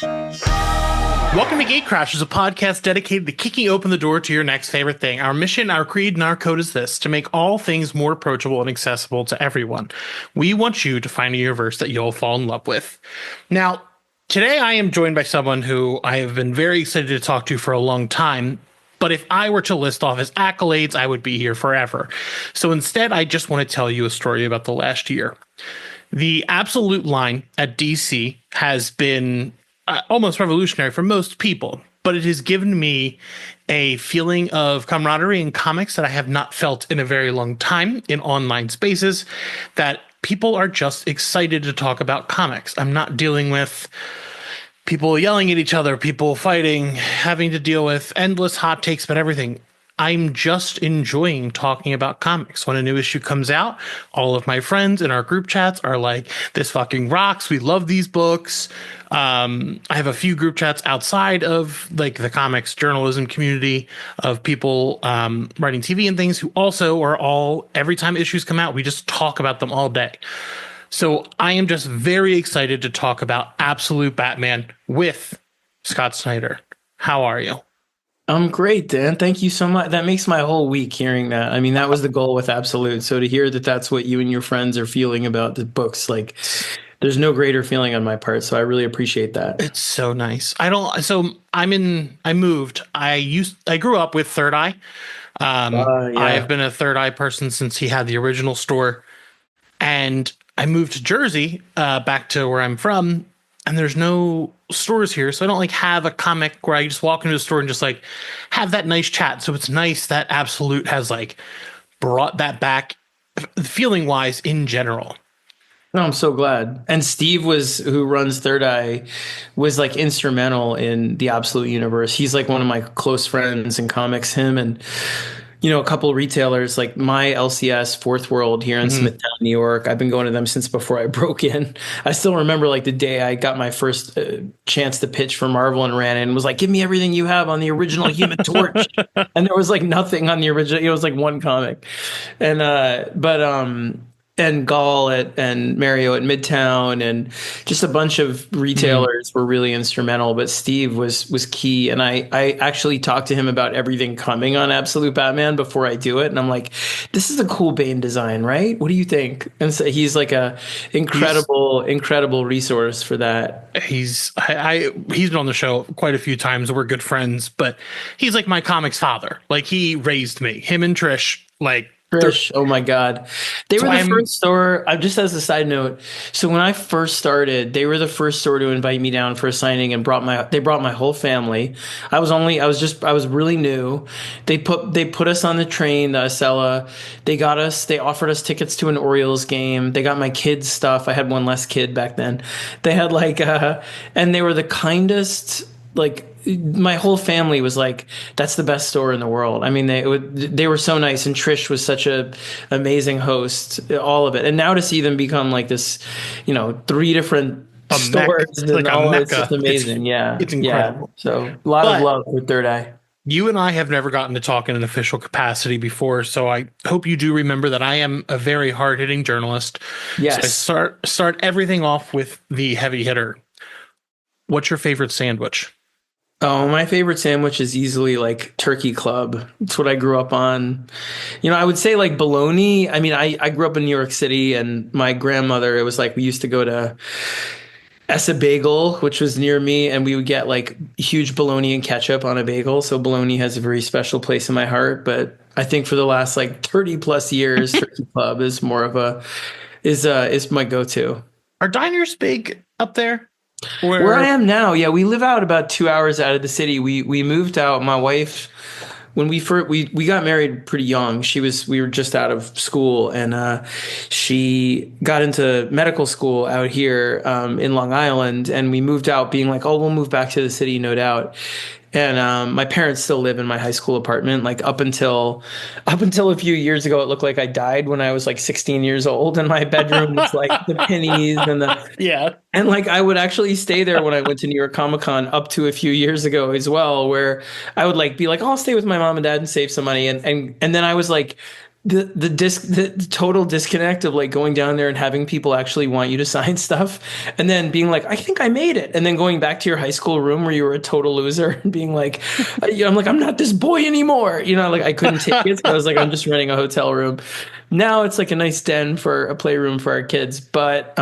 Welcome to Gatecrashers, a podcast dedicated to kicking open the door to your next favorite thing. Our mission, our creed, and our code is this: to make all things more approachable and accessible to everyone. We want you to find a universe that you'll fall in love with. Now, today I am joined by someone who I have been very excited to talk to for a long time, but if I were to list off his accolades, I would be here forever. So instead, I just want to tell you a story about the last year. The absolute line at DC has been almost revolutionary for most people, but it has given me a feeling of camaraderie in comics that I have not felt in a very long time in online spaces, that people are just excited to talk about comics. I'm not dealing with people yelling at each other, people fighting, having to deal with endless hot takes about everything. I'm just enjoying talking about comics. When a new issue comes out, all of my friends in our group chats are like, this fucking rocks. We love these books. I have a few group chats outside of like the comics journalism community of people writing TV and things who also are all, every time issues come out, we just talk about them all day. So I am just very excited to talk about Absolute Batman with Scott Snyder. How are you? I'm great, Dan. Thank you so much. That makes my whole week hearing that. I mean, that was the goal with Absolute. So to hear that that's what you and your friends are feeling about the books, like there's no greater feeling on my part. So I really appreciate that. It's so nice. I moved. I grew up with Third Eye. Yeah. I have been a Third Eye person since he had the original store. And I moved to Jersey, back to where I'm from, and there's no stores here. So I don't like have a comic where I just walk into a store and just like have that nice chat. So it's nice that Absolute has like brought that back feeling wise in general. No, I'm so glad. And Steve who runs Third Eye, was like instrumental in the Absolute universe. He's like one of my close friends in comics. Him and, you know, a couple of retailers like my LCS, Fourth World here in Smithtown, New York. I've been going to them since before I broke in. I still remember like the day I got my first chance to pitch for Marvel and ran in and was like, give me everything you have on the original Human Torch. And there was like nothing on the original. It was like one comic. And, and Gall and Mario at Midtown and just a bunch of retailers were really instrumental, but Steve was key. And I actually talked to him about everything coming on Absolute Batman before I do it. And I'm like, this is a cool Bane design, right? What do you think? And so he's like a incredible resource for that. He's been on the show quite a few times. We're good friends, but he's like my comics father. Like he raised me, him and Trish, like, Trish, oh my God. They were the first store, just as a side note, so when I first started, they were the first store to invite me down for a signing and they brought my whole family. I was really new. They put us on the train, the Acela. They offered us tickets to an Orioles game. They got my kids stuff. I had one less kid back then. They had like, and they were the kindest, like, my whole family was like, that's the best store in the world. I mean, they were so nice, and Trish was such a amazing host, all of it. And now to see them become like this, you know, 3 different stores, like it's just amazing. It's incredible. Yeah. So a lot of love for Third Eye. You and I have never gotten to talk in an official capacity before, so I hope you do remember that I am a very hard-hitting journalist. Yes. So I start everything off with the heavy hitter. What's your favorite sandwich? Oh, my favorite sandwich is easily like Turkey Club. It's what I grew up on. You know, I would say like bologna. I mean, I grew up in New York City, and my grandmother, it was like we used to go to Essa Bagel, which was near me, and we would get like huge bologna and ketchup on a bagel. So bologna has a very special place in my heart. But I think for the last like 30 plus years, Turkey Club is more of is my go-to. Are diners big up there? Where I am now, yeah, we live out about 2 hours out of the city. We moved out. My wife, when we got married pretty young. We were just out of school, and she got into medical school out here in Long Island, and we moved out being like, oh, we'll move back to the city, no doubt. And my parents still live in my high school apartment. Like up until a few years ago, it looked like I died when I was like 16 years old, and my bedroom was like the pennies and and like I would actually stay there when I went to New York Comic Con up to a few years ago as well, where I would like be like, oh, I'll stay with my mom and dad and save some money, and then I was like the total disconnect of like going down there and having people actually want you to sign stuff and then being like, I think I made it, and then going back to your high school room where you were a total loser and being like, I'm like, I'm not this boy anymore, like I couldn't take it, so I was like, I'm just renting a hotel room. Now it's like a nice den for a playroom for our kids, but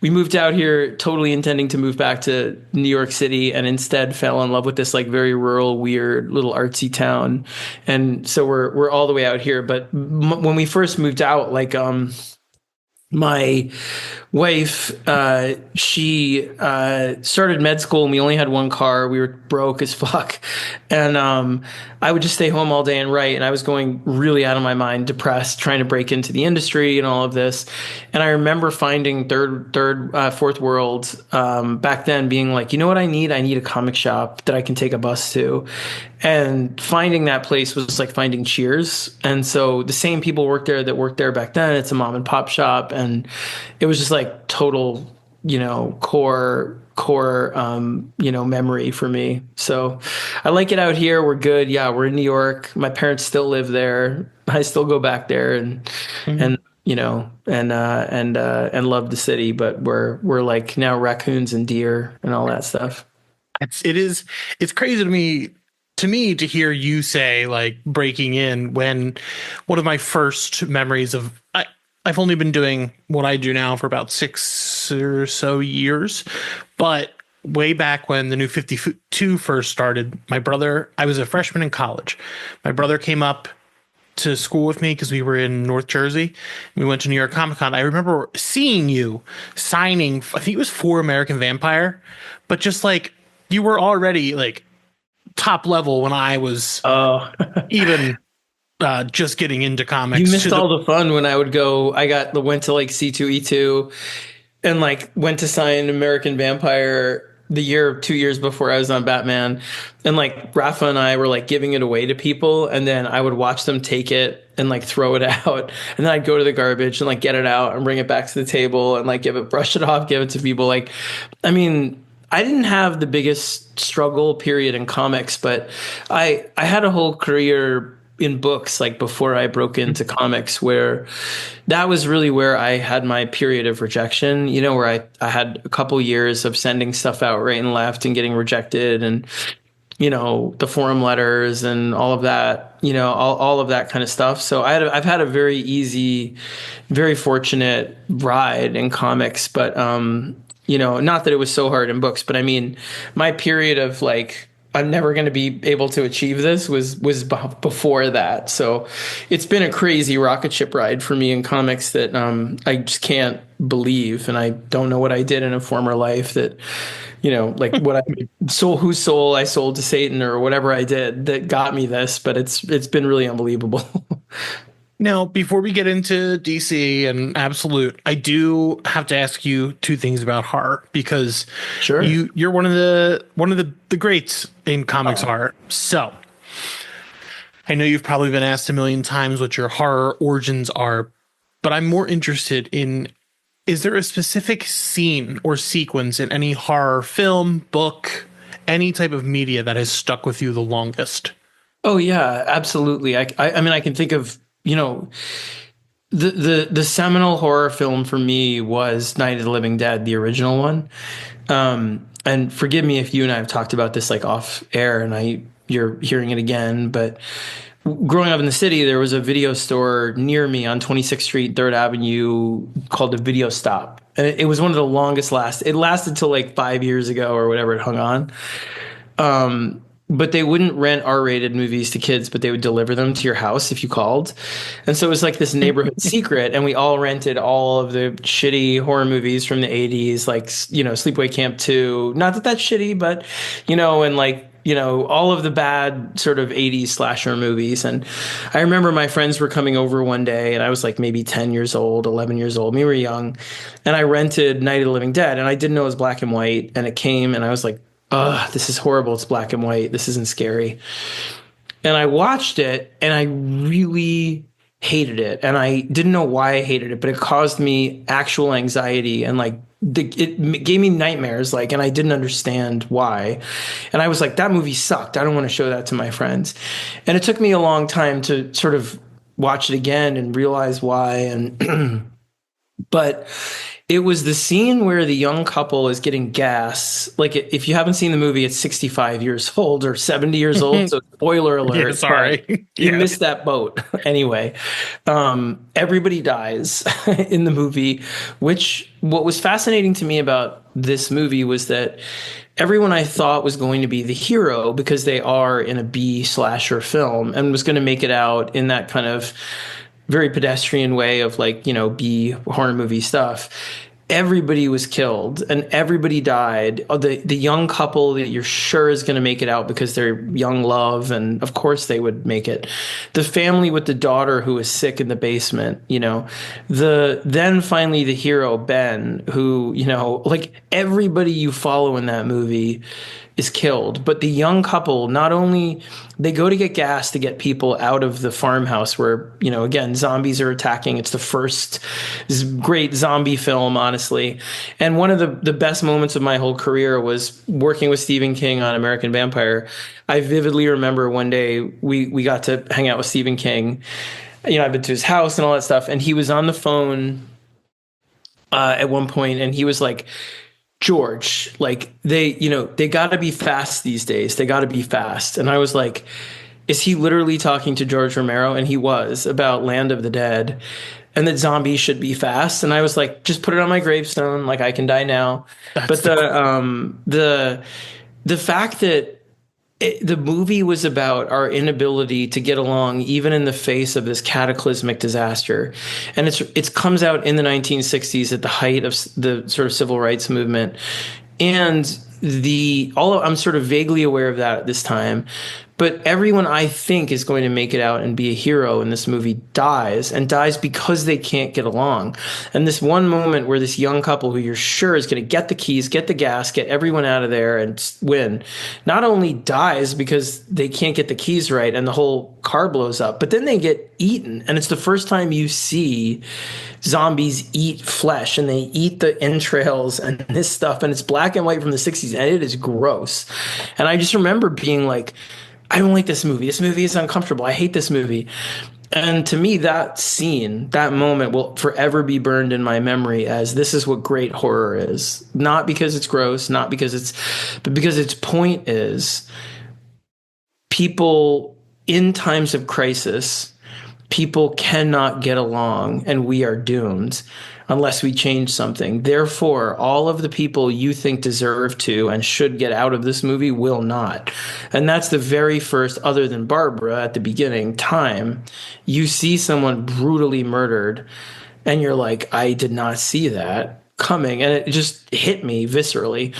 we moved out here totally intending to move back to New York City, and instead fell in love with this like very rural, weird little artsy town. And so we're all the way out here. But when we first moved out, like my wife, she started med school, and we only had one car. We were broke as fuck, and I would just stay home all day and write. And I was going really out of my mind, depressed, trying to break into the industry and all of this. And I remember finding fourth world back then, being like, you know what I need? I need a comic shop that I can take a bus to. And finding that place was like finding Cheers. And so the same people worked there that worked there back then. It's a mom and pop shop, and it was just like total, core memory for me. So I like it out here. We're good. Yeah, we're in New York. My parents still live there. I still go back there and love the city, but we're like now raccoons and deer and all that stuff. It's crazy to me to hear you say like breaking in, when one of my first memories of I've only been doing what I do now for about 6 or so years, but way back when the New 52 first started, I was a freshman in college. My brother came up to school with me because we were in North Jersey. We went to New York Comic Con. I remember seeing you signing, I think it was for American Vampire, but just like you were already like top level when I was even just getting into comics. You missed all the fun when I would go. Went to like C2E2 and like went to sign American Vampire the 2 years before I was on Batman. And like Rafa and I were like giving it away to people, and then I would watch them take it and like throw it out. And then I'd go to the garbage and like get it out and bring it back to the table and like brush it off, give it to people. Like, I mean, I didn't have the biggest struggle period in comics, but I had a whole career in books like before I broke into comics, where that was really where I had my period of rejection, where I had a couple years of sending stuff out right and left and getting rejected, and the forum letters and all of that, all of that kind of stuff. So I've had a very easy, very fortunate ride in comics, but not that it was so hard in books, but I mean, my period of like, I'm never going to be able to achieve this was before that. So it's been a crazy rocket ship ride for me in comics that I just can't believe. And I don't know what I did in a former life that, like what whose soul I sold to Satan or whatever I did that got me this, but it's been really unbelievable. Now, before we get into DC and Absolute, I do have to ask you two things about horror, because Sure. You're one of the greats in comics art. So I know you've probably been asked a million times what your horror origins are, but I'm more interested in, is there a specific scene or sequence in any horror film, book, any type of media that has stuck with you the longest? Oh yeah, absolutely. I mean, I can think of, the seminal horror film for me was Night of the Living Dead, the original one. And forgive me if you and I have talked about this like off air and you're hearing it again, but growing up in the city, there was a video store near me on 26th Street, 3rd Avenue called the Video Stop. And it was one of the longest it lasted till like 5 years ago or whatever it hung on. But they wouldn't rent R-rated movies to kids, but they would deliver them to your house if you called. And so it was like this neighborhood secret, and we all rented all of the shitty horror movies from the 80s, like, Sleepaway Camp 2. Not that that's shitty, but, and like, all of the bad sort of 80s slasher movies. And I remember my friends were coming over one day, and I was like maybe 10 years old, 11 years old. We were young. And I rented Night of the Living Dead, and I didn't know it was black and white. And it came, and I was like, ugh, this is horrible. It's black and white. This isn't scary. And I watched it and I really hated it. And I didn't know why I hated it, but it caused me actual anxiety and like it gave me nightmares, like, and I didn't understand why. And I was like, that movie sucked. I don't want to show that to my friends. And it took me a long time to sort of watch it again and realize why. And but it was the scene where the young couple is getting gas. Like, if you haven't seen the movie, it's 65 years old or 70 years old. So spoiler Yeah, alert, but sorry. you Yeah. missed that boat. Anyway, everybody dies in the movie, which what was fascinating to me about this movie was that everyone I thought was going to be the hero because they are in a B slasher film and was going to make it out in that kind of very pedestrian way of like, B horror movie stuff. Everybody was killed and everybody died. The young couple that you're sure is going to make it out because they're young love, and of course they would make it. The family with the daughter who was sick in the basement, then finally the hero Ben, who, like everybody you follow in that movie is killed. But the young couple, not only they go to get gas to get people out of the farmhouse where, again, zombies are attacking. It's the first great zombie film, honestly. And one of the best moments of my whole career was working with Stephen King on American Vampire. I vividly remember one day we got to hang out with Stephen King. I've been to his house and all that stuff. And he was on the phone at one point and he was like, George, like they got to be fast these days. They got to be fast. And I was like, is he literally talking to George Romero? And he was, about Land of the Dead and that zombies should be fast. And I was like, just put it on my gravestone. Like I can die now. But the fact that the movie was about our inability to get along, even in the face of this cataclysmic disaster, and it comes out in the 1960s at the height of the sort of civil rights movement, and I'm sort of vaguely aware of that at this time. But everyone I think is going to make it out and be a hero in this movie dies because they can't get along. And this one moment where this young couple who you're sure is going to get the keys, get the gas, get everyone out of there and win, not only dies because they can't get the keys right and the whole car blows up, but then they get eaten. And it's the first time you see zombies eat flesh, and they eat the entrails and this stuff. And it's black and white from the 60s, and it is gross. And I just remember being like, I don't like this movie. This movie is uncomfortable. I hate this movie. And to me, that scene, that moment will forever be burned in my memory as this is what great horror is. Not because it's gross, but because its point is people in times of crisis, people cannot get along and we are doomed unless we change something. Therefore, all of the people you think deserve to and should get out of this movie will not. And that's the very first, other than Barbara at the beginning, time you see someone brutally murdered and you're like, I did not see that coming. And it just hit me viscerally.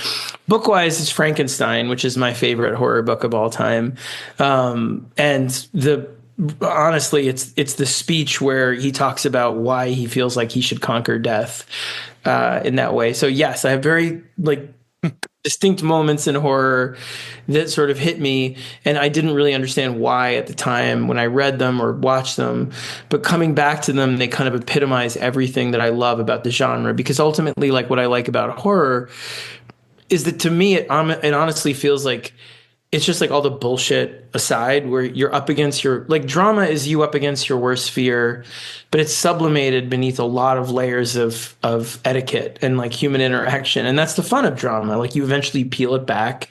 Book-wise, it's Frankenstein, which is my favorite horror book of all time. Honestly, it's the speech where he talks about why he feels like he should conquer death in that way. So yes, I have very distinct moments in horror that sort of hit me, and I didn't really understand why at the time when I read them or watched them. But coming back to them, they kind of epitomize everything that I love about the genre, because ultimately, like, what I like about horror is that to me, it honestly feels like it's just like all the bullshit aside, where you're up against drama is you up against your worst fear, but it's sublimated beneath a lot of layers of etiquette and like human interaction. And that's the fun of drama. Like, you eventually peel it back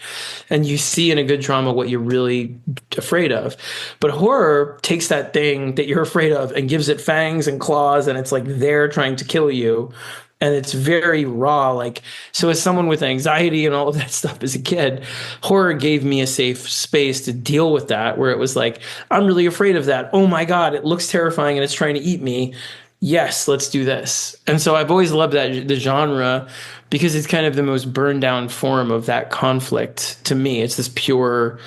and you see in a good drama what you're really afraid of. But horror takes that thing that you're afraid of and gives it fangs and claws, and it's like they're trying to kill you. And it's very raw. So as someone with anxiety and all of that stuff as a kid, horror gave me a safe space to deal with that, where it was like, I'm really afraid of that. Oh my God, it looks terrifying and it's trying to eat me. Yes, let's do this. And so I've always loved the genre, because it's kind of the most burned down form of that conflict to me. It's this pure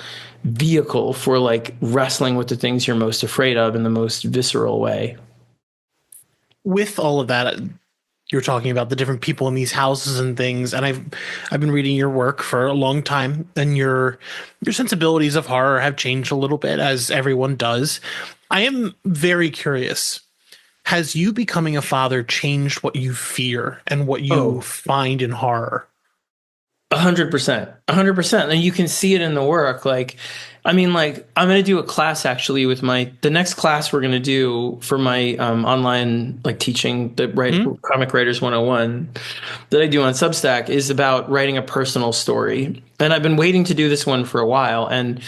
vehicle for like wrestling with the things you're most afraid of in the most visceral way. With all of that, you're talking about the different people in these houses and things, and I've been reading your work for a long time, and your sensibilities of horror have changed a little bit, as everyone does. I am very curious. Has you becoming a father changed what you fear and what you find in horror? 100%, 100%. And you can see it in the work. Like, I mean, like, I'm going to do a class actually with the next class we're going to do for my online, like, teaching the Comic Writers 101 that I do on Substack is about writing a personal story. And I've been waiting to do this one for a while. And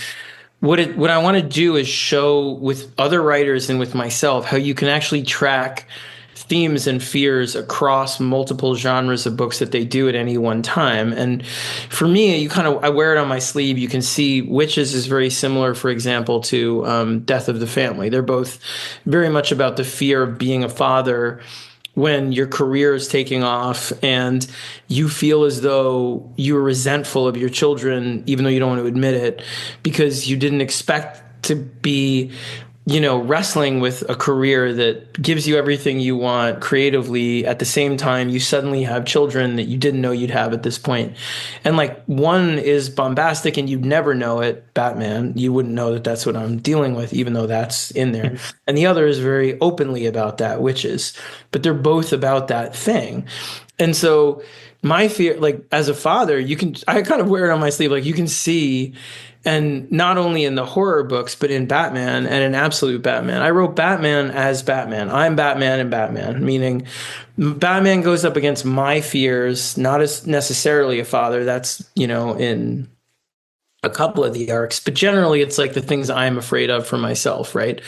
what I want to do is show with other writers and with myself how you can actually track themes and fears across multiple genres of books that they do at any one time. And for me, I wear it on my sleeve. You can see Witches is very similar, for example, to Death of the Family. They're both very much about the fear of being a father when your career is taking off and you feel as though you're resentful of your children, even though you don't want to admit it, because you didn't expect to be wrestling with a career that gives you everything you want creatively. At the same time, you suddenly have children that you didn't know you'd have at this point. And like, one is bombastic and you'd never know it, Batman. You wouldn't know that that's what I'm dealing with, even though that's in there. And the other is very openly about that, Witches. But they're both about that thing. And so my fear, like, as a father, I kind of wear it on my sleeve. Like, you can see, and not only in the horror books, but in Batman and in Absolute Batman. I wrote Batman as Batman. I'm Batman and Batman, meaning Batman goes up against my fears, not as necessarily a father. That's, in a couple of the arcs, but generally it's like the things I'm afraid of for myself, right?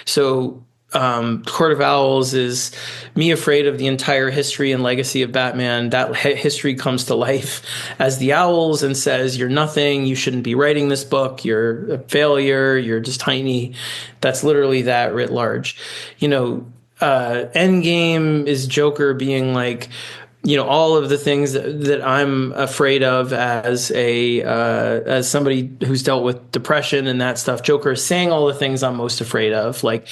So Court of Owls is me afraid of the entire history and legacy of Batman. That history comes to life as the Owls and says, you're nothing, you shouldn't be writing this book, you're a failure, you're just tiny. That's literally that writ large. Endgame is Joker being like, all of the things that I'm afraid of as somebody who's dealt with depression and that stuff. Joker is saying all the things I'm most afraid of. Like,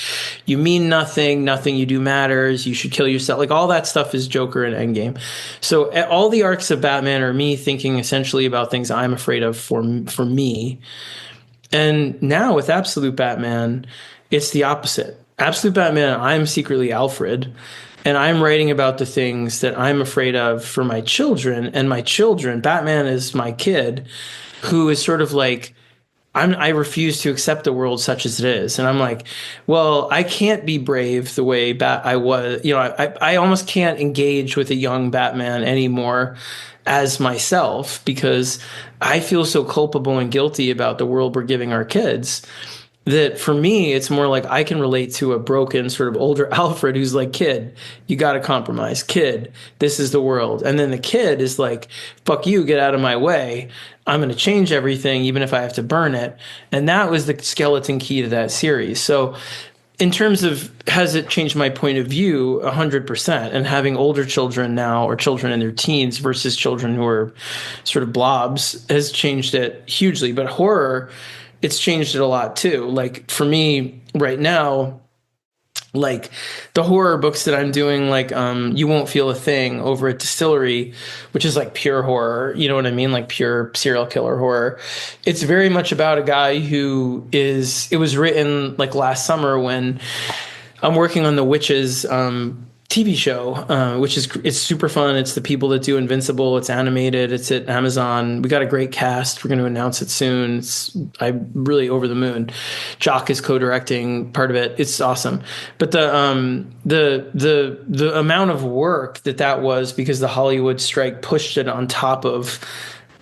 you mean nothing you do matters, you should kill yourself. Like, all that stuff is Joker and Endgame. So all the arcs of Batman are me thinking essentially about things I'm afraid of for me. And now with Absolute Batman, it's the opposite. Absolute Batman, I'm secretly Alfred. And I'm writing about the things that I'm afraid of for my children. And my children, Batman is my kid, who is sort of like, I refuse to accept the world such as it is. And I'm like, well, I can't be brave the way I was. I almost can't engage with a young Batman anymore as myself, because I feel so culpable and guilty about the world we're giving our kids, that for me, it's more like I can relate to a broken sort of older Alfred who's like, kid, you got to compromise. Kid, this is the world. And then the kid is like, fuck you, get out of my way. I'm going to change everything, even if I have to burn it. And that was the skeleton key to that series. So in terms of, has it changed my point of view? 100%. And having older children now, or children in their teens versus children who are sort of blobs, has changed it hugely. But horror, it's changed it a lot too. Like, for me right now, like the horror books that I'm doing, like You Won't Feel a Thing over at Distillery, which is like pure horror, you know what I mean? Like pure serial killer horror. It's very much about a guy it was written like last summer when I'm working on the Witches TV show, it's super fun. It's the people that do Invincible. It's animated. It's at Amazon. We got a great cast. We're going to announce it soon. I'm really over the moon. Jock is co-directing part of it. It's awesome. But the amount of work that was, because the Hollywood strike pushed it on top of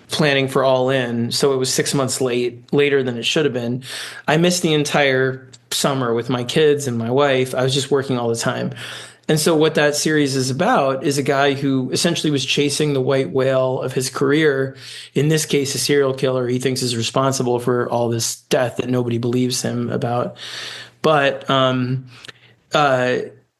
planning for All In, so it was 6 months later than it should have been. I missed the entire summer with my kids and my wife. I was just working all the time. And so what that series is about is a guy who essentially was chasing the white whale of his career, in this case, a serial killer he thinks is responsible for all this death that nobody believes him about. But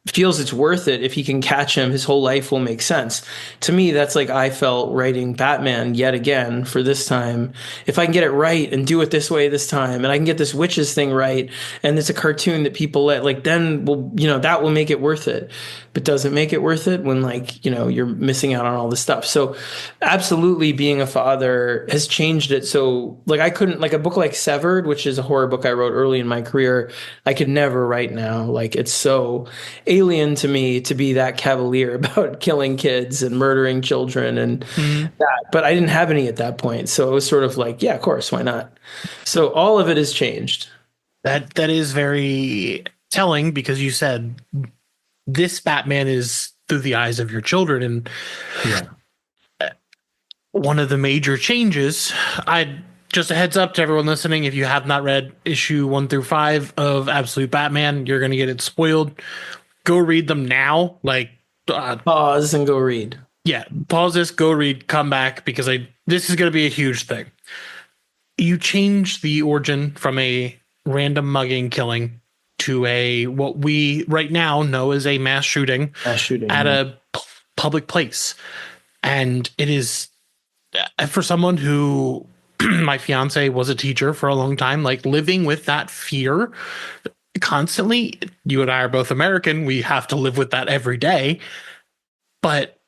feels it's worth it. If he can catch him, his whole life will make sense. To me, that's like I felt writing Batman yet again for this time. If I can get it right and do it this way this time, and I can get this Witches thing right, and it's a cartoon that people like, then that will make it worth it. But does it make it worth it when you're missing out on all this stuff? So absolutely, being a father has changed it. So like, I couldn't, like a book like Severed, which is a horror book I wrote early in my career, I could never write now. Like, it's alien to me to be that cavalier about killing kids and murdering children and Mhm. that. But I didn't have any at that point. So it was sort of like, yeah, of course, why not? So all of it has changed. That is very telling because you said this Batman is through the eyes of your children, and Yeah. one of the major changes, I just a heads up to everyone listening, if you have not read issue 1 through 5 of Absolute Batman, you're going to get it spoiled. Go read them now. Like, Pause and go read. yeah, pause this, go read, come back, because this is going to be a huge thing. You change the origin from a random mugging killing to a what we right now know as a mass shooting, at a public place. And it is, for someone who my fiance was a teacher for a long time, like living with that fear constantly. You and I are both American. We have to live with that every day. But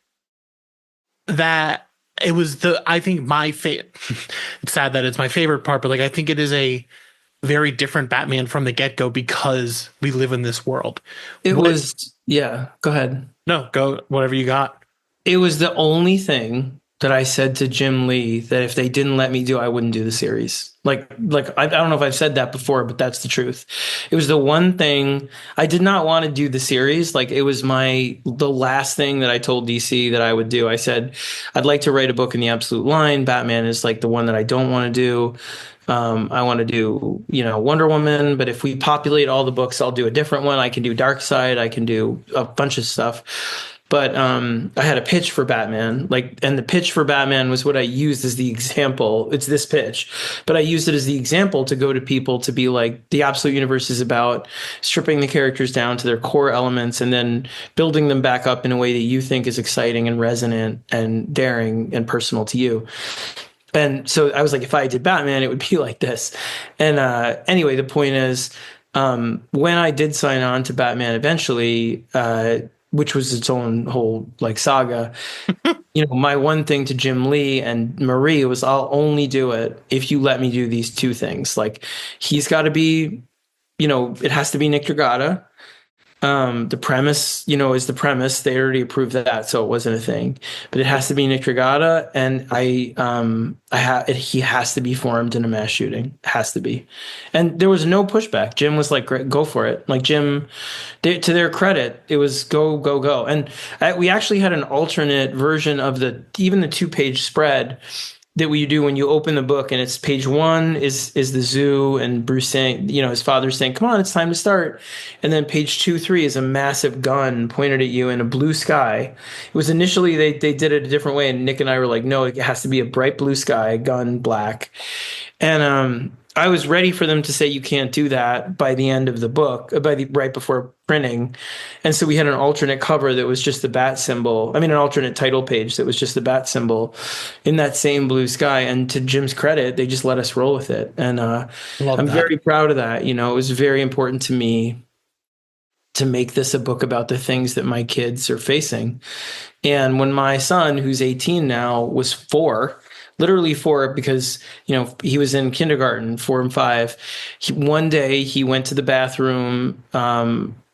that it was I think my favorite, it's sad that it's my favorite part, but like, I think it is a very different Batman from the get go because we live in this world. Yeah, go ahead. No, go, whatever you got. It was the only thing that I said to Jim Lee that if they didn't let me do, I wouldn't do the series. Like I don't know if I've said that before, but that's the truth. It was the one thing I did not want to do the series. Like it was the last thing that I told DC that I would do. I said, I'd like to write a book in the absolute line. Batman is like the one that I don't want to do. I want to do, Wonder Woman, but if we populate all the books, I'll do a different one. I can do Darkseid. I can do a bunch of stuff. But I had a pitch for Batman, and the pitch for Batman was what I used as the example. It's this pitch, but I used it as the example to go to people to be like, the Absolute Universe is about stripping the characters down to their core elements and then building them back up in a way that you think is exciting and resonant and daring and personal to you. And so I was like, if I did Batman, it would be like this. And anyway, the point is, when I did sign on to Batman eventually, which was its own whole like saga, my one thing to Jim Lee and Marie was, I'll only do it if you let me do these two things. Like he's got to be, it has to be Nick Dragata. The premise, is the premise. They already approved that, so it wasn't a thing. But it has to be Nick Dragata, and he has to be formed in a mass shooting. It has to be. And there was no pushback. Jim was like, "Great, go for it." Like Jim, to their credit, it was go, go, go. And we actually had an alternate version of even the 2-page spread that we do when you open the book, and it's page 1 is the zoo and Bruce saying, his father saying, "Come on, it's time to start." And then page 2, 3 is a massive gun pointed at you in a blue sky. It was initially, they did it a different way. And Nick and I were like, no, it has to be a bright blue sky, gun black. And, I was ready for them to say you can't do that by the end of the book, right before printing. And so we had an alternate cover that was just the bat symbol. I mean, an alternate title page that was just the bat symbol in that same blue sky. And to Jim's credit, they just let us roll with it. And I'm very proud of that. It was very important to me to make this a book about the things that my kids are facing. And when my son, who's 18 now, was 4, literally 4, because he was in kindergarten, 4 and 5. One day he went to the bathroom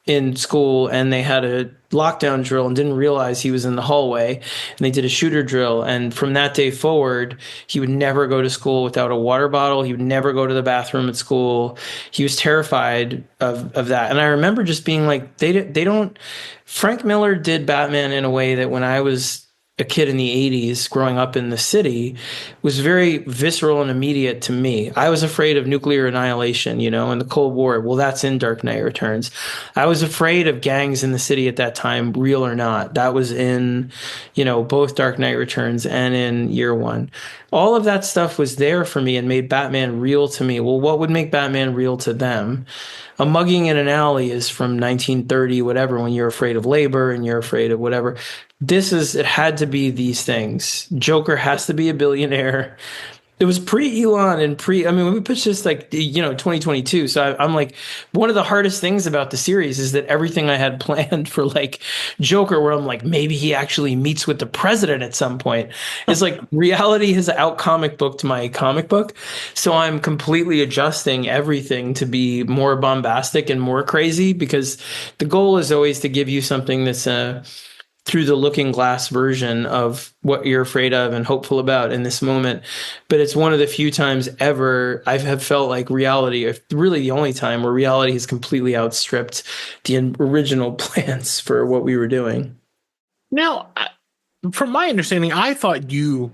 in school, and they had a lockdown drill and didn't realize he was in the hallway, and they did a shooter drill. And from that day forward, he would never go to school without a water bottle. He would never go to the bathroom at school. He was terrified of that. And I remember just being like, they don't. Frank Miller did Batman in a way that when I was a kid in the 80s growing up in the city was very visceral and immediate to me. I was afraid of nuclear annihilation, in the Cold War. Well, that's in Dark Knight Returns. I was afraid of gangs in the city at that time, real or not. That was in, both Dark Knight Returns and in Year One. All of that stuff was there for me and made Batman real to me. Well, what would make Batman real to them? A mugging in an alley is from 1930, whatever, when you're afraid of labor and you're afraid of whatever. It had to be these things. Joker has to be a billionaire. It was pre-Elon and I mean, we pitched this like, 2022. So I'm like, one of the hardest things about the series is that everything I had planned for like Joker, where I'm like, maybe he actually meets with the president at some point, is like reality has out comic booked my comic book. So I'm completely adjusting everything to be more bombastic and more crazy because the goal is always to give you something that's through the looking glass version of what you're afraid of and hopeful about in this moment. But it's one of the few times ever I have felt like reality, really the only time where reality has completely outstripped the original plans for what we were doing. Now, from my understanding, I thought you,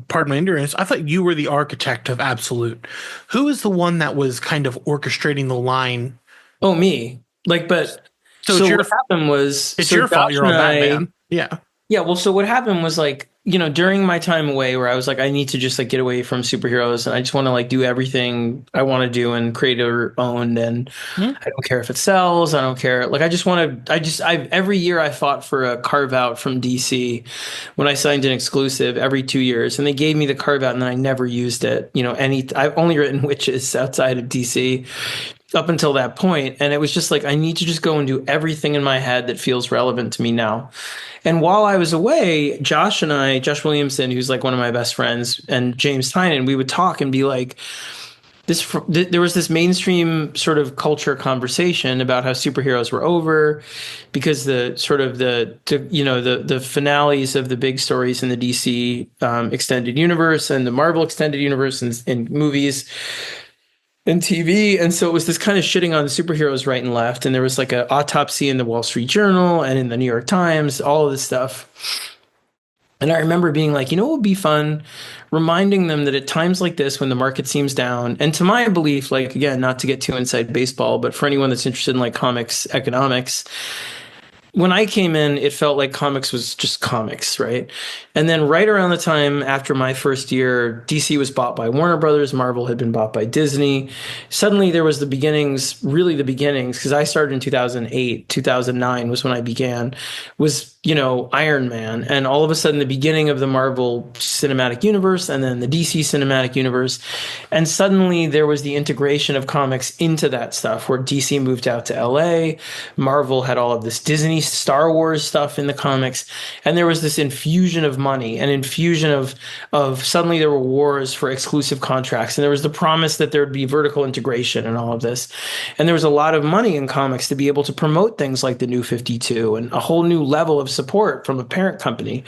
pardon my ignorance, I thought you were the architect of Absolute. Who is the one that was kind of orchestrating the line? Oh, me. Like, but so what happened was, it's your fault you're on Batman. Yeah. Yeah, well, so what happened was like, during my time away where I was like, I need to just like get away from superheroes and I just want to like do everything I want to do and creator owned and I don't care if it sells, I don't care. Like I just want to every year I fought for a carve out from DC when I signed an exclusive every 2 years and they gave me the carve out and then I never used it. I've only written witches outside of DC up until that point. And it was just like, I need to just go and do everything in my head that feels relevant to me now. And while I was away, Josh Williamson, who's like one of my best friends, and James Tynan, we would talk and be like, there was this mainstream sort of culture conversation about how superheroes were over because the finales of the big stories in the DC extended universe and the Marvel extended universe and movies and TV. And so it was this kind of shitting on the superheroes right and left. And there was like an autopsy in the Wall Street Journal and in the New York Times, all of this stuff. And I remember being like, what would be fun? Reminding them that at times like this, when the market seems down, and to my belief, like, again, not to get too inside baseball, but for anyone that's interested in like comics, economics, when I came in, it felt like comics was just comics, right? And then right around the time after my first year, DC was bought by Warner Brothers, Marvel had been bought by Disney. Suddenly there was the beginnings, because I started in 2008, 2009 was when I began, was Iron Man, and all of a sudden the beginning of the Marvel Cinematic Universe and then the DC Cinematic Universe. And suddenly there was the integration of comics into that stuff where DC moved out to LA, Marvel had all of this Disney Star Wars stuff in the comics, and there was this infusion of money, an infusion of suddenly there were wars for exclusive contracts, and there was the promise that there would be vertical integration and all of this. And there was a lot of money in comics to be able to promote things like the New 52 and a whole new level of support from a parent company.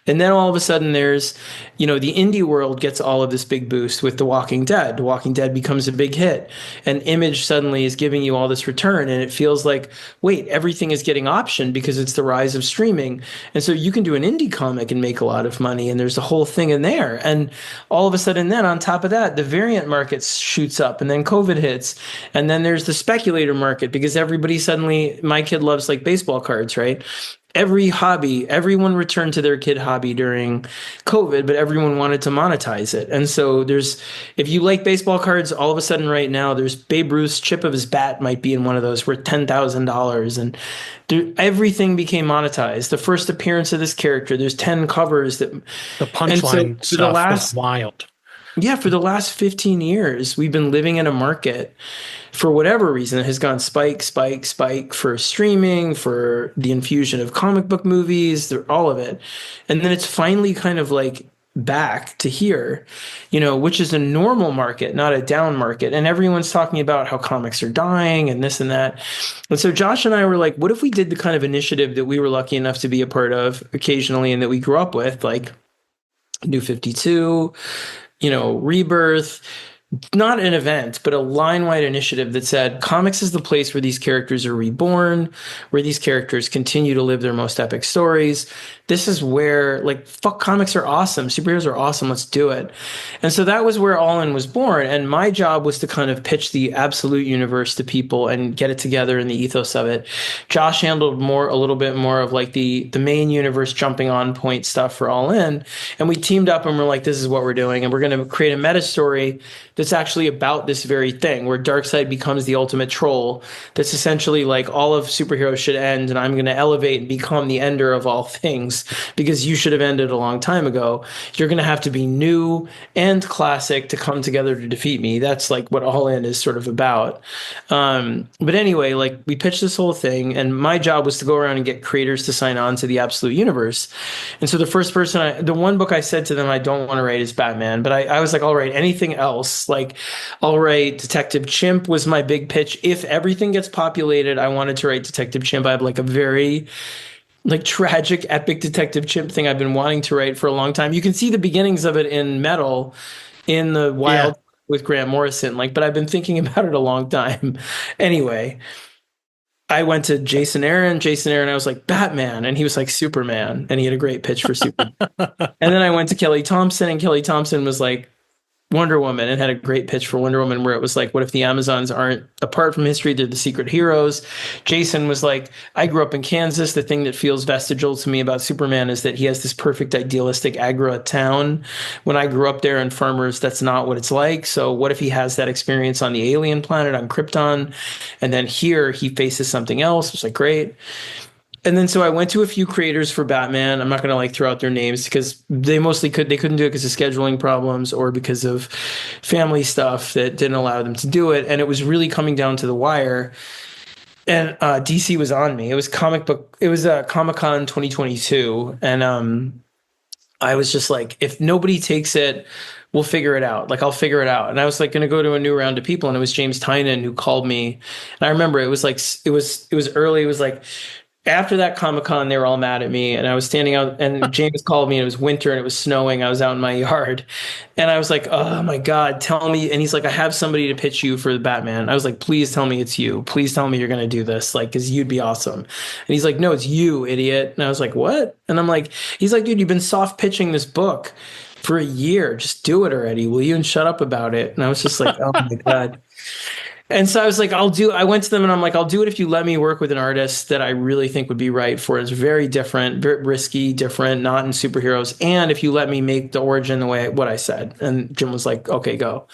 And then all of a sudden there's, the indie world gets all of this big boost with The Walking Dead. The Walking Dead becomes a big hit, and Image suddenly is giving you all this return, and it feels like, wait, everything is getting optioned because it's the rise of streaming. And so you can do an indie comic and make a lot of money, and there's a whole thing in there. And all of a sudden then on top of that, the variant market shoots up, and then COVID hits, and then there's the speculator market because everybody suddenly, my kid loves like baseball cards, right? Everyone returned to their kid hobby during COVID, but everyone wanted to monetize it. And so if you like baseball cards, all of a sudden right now, there's Babe Ruth's chip of his bat might be in one of those worth $10,000. And everything became monetized. The first appearance of this character, there's 10 covers that the punchline stuff was wild. Yeah, for the last 15 years, we've been living in a market, for whatever reason, it has gone spike for streaming, for the infusion of comic book movies, all of it. And then it's finally kind of like back to here, which is a normal market, not a down market. And everyone's talking about how comics are dying and this and that. And so Josh and I were like, what if we did the kind of initiative that we were lucky enough to be a part of occasionally and that we grew up with, like New 52, Rebirth, not an event, but a line-wide initiative that said comics is the place where these characters are reborn, where these characters continue to live their most epic stories. This is where, like, fuck, comics are awesome. Superheroes are awesome. Let's do it. And so that was where All In was born. And my job was to kind of pitch the Absolute universe to people and get it together in the ethos of it. Josh handled a little bit more of like the main universe jumping on point stuff for All In. And we teamed up and we're like, this is what we're doing. And we're going to create a meta story that's actually about this very thing, where Darkseid becomes the ultimate troll. That's essentially like all of superheroes should end, and I'm going to elevate and become the ender of all things because you should have ended a long time ago. You're going to have to be new and classic to come together to defeat me. That's like what All In is sort of about. But anyway, like we pitched this whole thing, and my job was to go around and get creators to sign on to the Absolute Universe. And so the one book I said to them I don't want to write is Batman, but I was like, I'll write anything else. Like, I'll write Detective Chimp was my big pitch. If everything gets populated, I wanted to write Detective Chimp. I have like a very like tragic, epic Detective Chimp thing I've been wanting to write for a long time. You can see the beginnings of it in Metal, in the Wild with Grant Morrison. Like, but I've been thinking about it a long time. Anyway, I went to Jason Aaron, I was like, Batman. And he was like, Superman. And he had a great pitch for Superman. And then I went to Kelly Thompson, and Kelly Thompson was like, Wonder Woman, and had a great pitch for Wonder Woman where it was like, what if the Amazons aren't apart from history? They're the secret heroes. Jason was like, I grew up in Kansas. The thing that feels vestigial to me about Superman is that he has this perfect idealistic agra town. When I grew up there in farmers, that's not what it's like. So what if he has that experience on the alien planet on Krypton? And then here he faces something else. It was like, great. And then so I went to a few creators for Batman. I'm not going to like throw out their names because they couldn't do it because of scheduling problems or because of family stuff that didn't allow them to do it. And it was really coming down to the wire. And DC was on me. It was Comic-Con 2022. And I was just like, if nobody takes it, we'll figure it out. Like, I'll figure it out. And I was like going to go to a new round of people. And it was James Tynion who called me. And I remember it was like, it was early. It was like, after that Comic-Con, they were all mad at me, and I was standing out, and James called me, and it was winter and it was snowing. I was out in my yard, and I was like, oh my God, tell me. And he's like, I have somebody to pitch you for the Batman. I was like, please tell me it's you. Please tell me you're going to do this. Like, cause you'd be awesome. And he's like, no, it's you, idiot. And I was like, what? And I'm like, he's like, dude, you've been soft pitching this book for a year. Just do it already, will you? And shut up about it. And I was just like, oh my God. And so I was like, I went to them and I'm like, I'll do it if you let me work with an artist that I really think would be right for it. It's very different, very risky, different, not in superheroes. And if you let me make the origin the way what I said. And Jim was like, okay, go.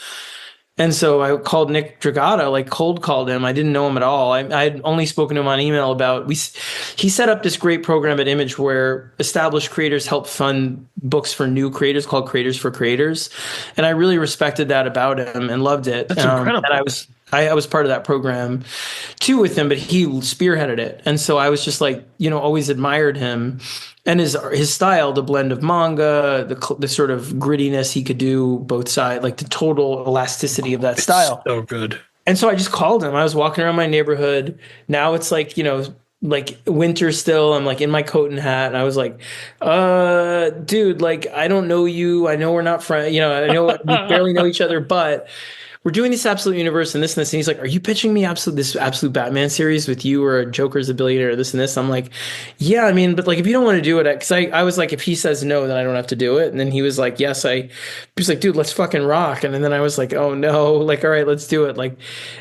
And so I called Nick Dragata, like cold called him. I didn't know him at all. I had only spoken to him on email he set up this great program at Image where established creators help fund books for new creators called Creators for Creators. And I really respected that about him and loved it. That's incredible. And I was part of that program too with him, but he spearheaded it. And so I was just like, always admired him and his style, the blend of manga, the sort of grittiness he could do both sides, like the total elasticity of that style. So good. And so I just called him. I was walking around my neighborhood. Now it's like, like winter still. I'm like in my coat and hat. And I was like, dude, like, I don't know you. I know we're not friends. I know we barely know each other, but we're doing this Absolute Universe and this and this. And he's like, are you pitching me this Absolute Batman series with you or Joker's a Billionaire or this and this? I'm like, yeah, I mean, but like, if you don't want to do it, because I was like, if he says no, then I don't have to do it. And then he was like, yes, he was like, dude, let's fucking rock. And then I was like, oh no, like, all right, let's do it. Like,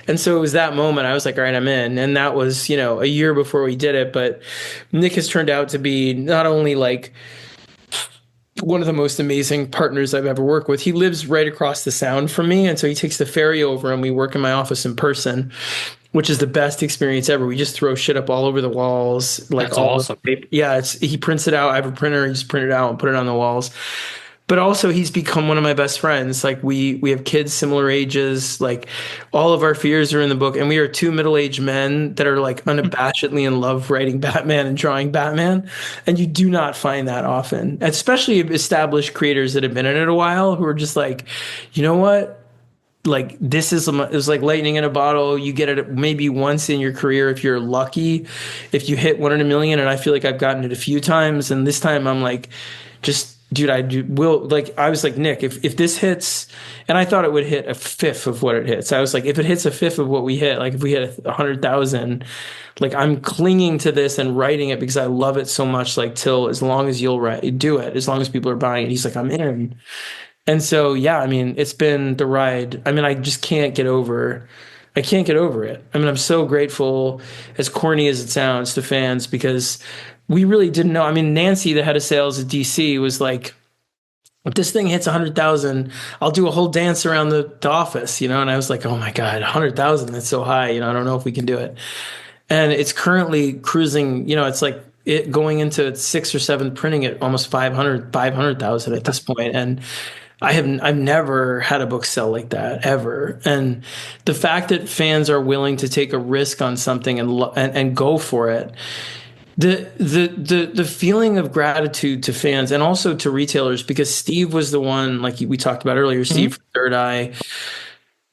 and so it was that moment I was like, all right, I'm in. And that was, a year before we did it. But Nick has turned out to be not only like one of the most amazing partners I've ever worked with. He lives right across the sound from me. And so he takes the ferry over and we work in my office in person, which is the best experience ever. We just throw shit up all over the walls. Like, that's awesome. Yeah. He prints it out. I have a printer. He just print it out and put it on the walls. But also he's become one of my best friends. Like we have kids similar ages, like all of our fears are in the book. And we are two middle-aged men that are like unabashedly in love writing Batman and drawing Batman. And you do not find that often, especially established creators that have been in it a while who are just like, you know what? Like this is like lightning in a bottle. You get it maybe once in your career if you're lucky, if you hit 1 in a million. And I feel like I've gotten it a few times. And this time I'm like, dude, I was like, Nick, if this hits, and I thought it would hit a fifth of what it hits. I was like, if it hits a fifth of what we hit, like if we hit 100,000, like I'm clinging to this and writing it because I love it so much, like till as long as you'll do it, as long as people are buying it. He's like, I'm in. And so, yeah, I mean, it's been the ride. I mean, I just can't get over it. I mean, I'm so grateful, as corny as it sounds, to fans because we really didn't know. I mean, Nancy, the head of sales at DC, was like, if this thing hits 100,000, I'll do a whole dance around the office, you know? And I was like, oh my God, 100,000, that's so high. You know, I don't know if we can do it. And it's currently cruising, you know, it's like it going into its sixth or seventh printing at almost 500,000 at this point. And I've never had a book sell like that ever. And the fact that fans are willing to take a risk on something and go for it, the feeling of gratitude to fans and also to retailers, because Steve was the one, like we talked about earlier, Steve from Third Eye.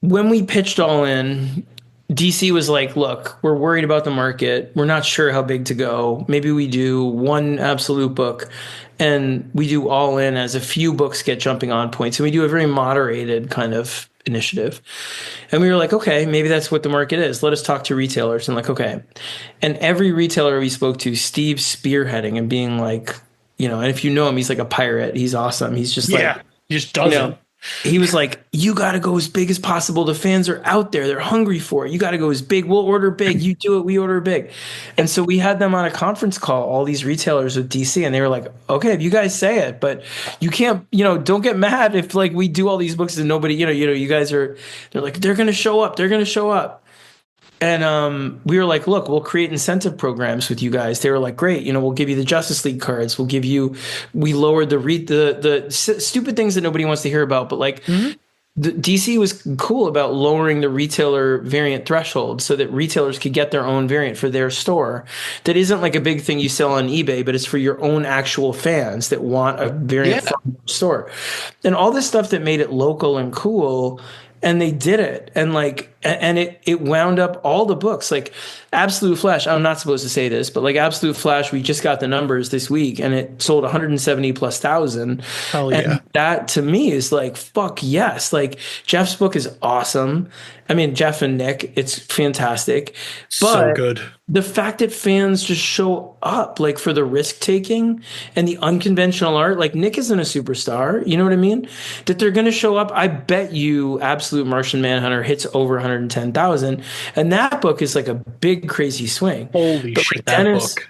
When we pitched All In, DC was like, look, we're worried about the market. We're not sure how big to go. Maybe we do one absolute book and we do All In as a few books get jumping on points. And we do a very moderated kind of initiative. And we were like, okay, maybe that's what the market is. Let us talk to retailers. And like, okay. And every retailer we spoke to, Steve spearheading and being like, you know, and if you know him, he's like a pirate. He's awesome. He's just like, he just does it. He was like, you got to go as big as possible. The fans are out there. They're hungry for it. You got to go as big. We'll order big. You do it. We order big. And so we had them on a conference call, all these retailers with DC, and they were like, okay, if you guys say it, but you can't, you know, don't get mad if like we do all these books and nobody, you guys are, they're like, they're going to show up. They're going to show up. And we were like, look, we'll create incentive programs with you guys. They were like, great, you know, we'll give you the Justice League cards. We'll give you, we lowered the stupid things that nobody wants to hear about. But like the DC was cool about lowering the retailer variant threshold so that retailers could get their own variant for their store. That isn't like a big thing you sell on eBay, but it's for your own actual fans that want a variant from your store. And all this stuff that made it local and cool. And they did it. And like, and it wound up all the books, like Absolute Flash. I'm not supposed to say this, but like Absolute Flash, we just got the numbers this week and it sold 170,000+. Hell yeah. And that to me is like, fuck yes. Like Jeff's book is awesome. I mean, Jeff and Nick, it's fantastic. But so good. The fact that fans just show up like for the risk taking and the unconventional art, like Nick isn't a superstar, you know what I mean? That they're going to show up. I bet you Absolute Martian Manhunter hits over 110,000. And that book is like a big, crazy swing. Holy shit, like, that book.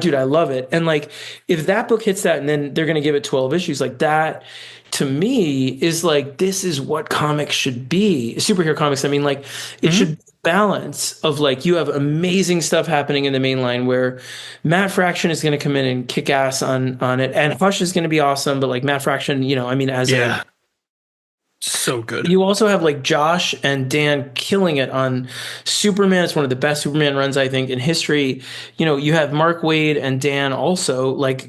Dude, I love it. And like, if that book hits that and then they're going to give it 12 issues like that, to me is like, this is what comics should be. Superhero comics. I mean, like it should balance of like, you have amazing stuff happening in the main line where Matt Fraction is going to come in and kick ass on it. And Hush is going to be awesome. But like Matt Fraction, you know, I mean, as so good. You also have like Josh and Dan killing it on Superman. It's one of the best Superman runs, I think, in history. You know, you have Mark Waid and Dan also like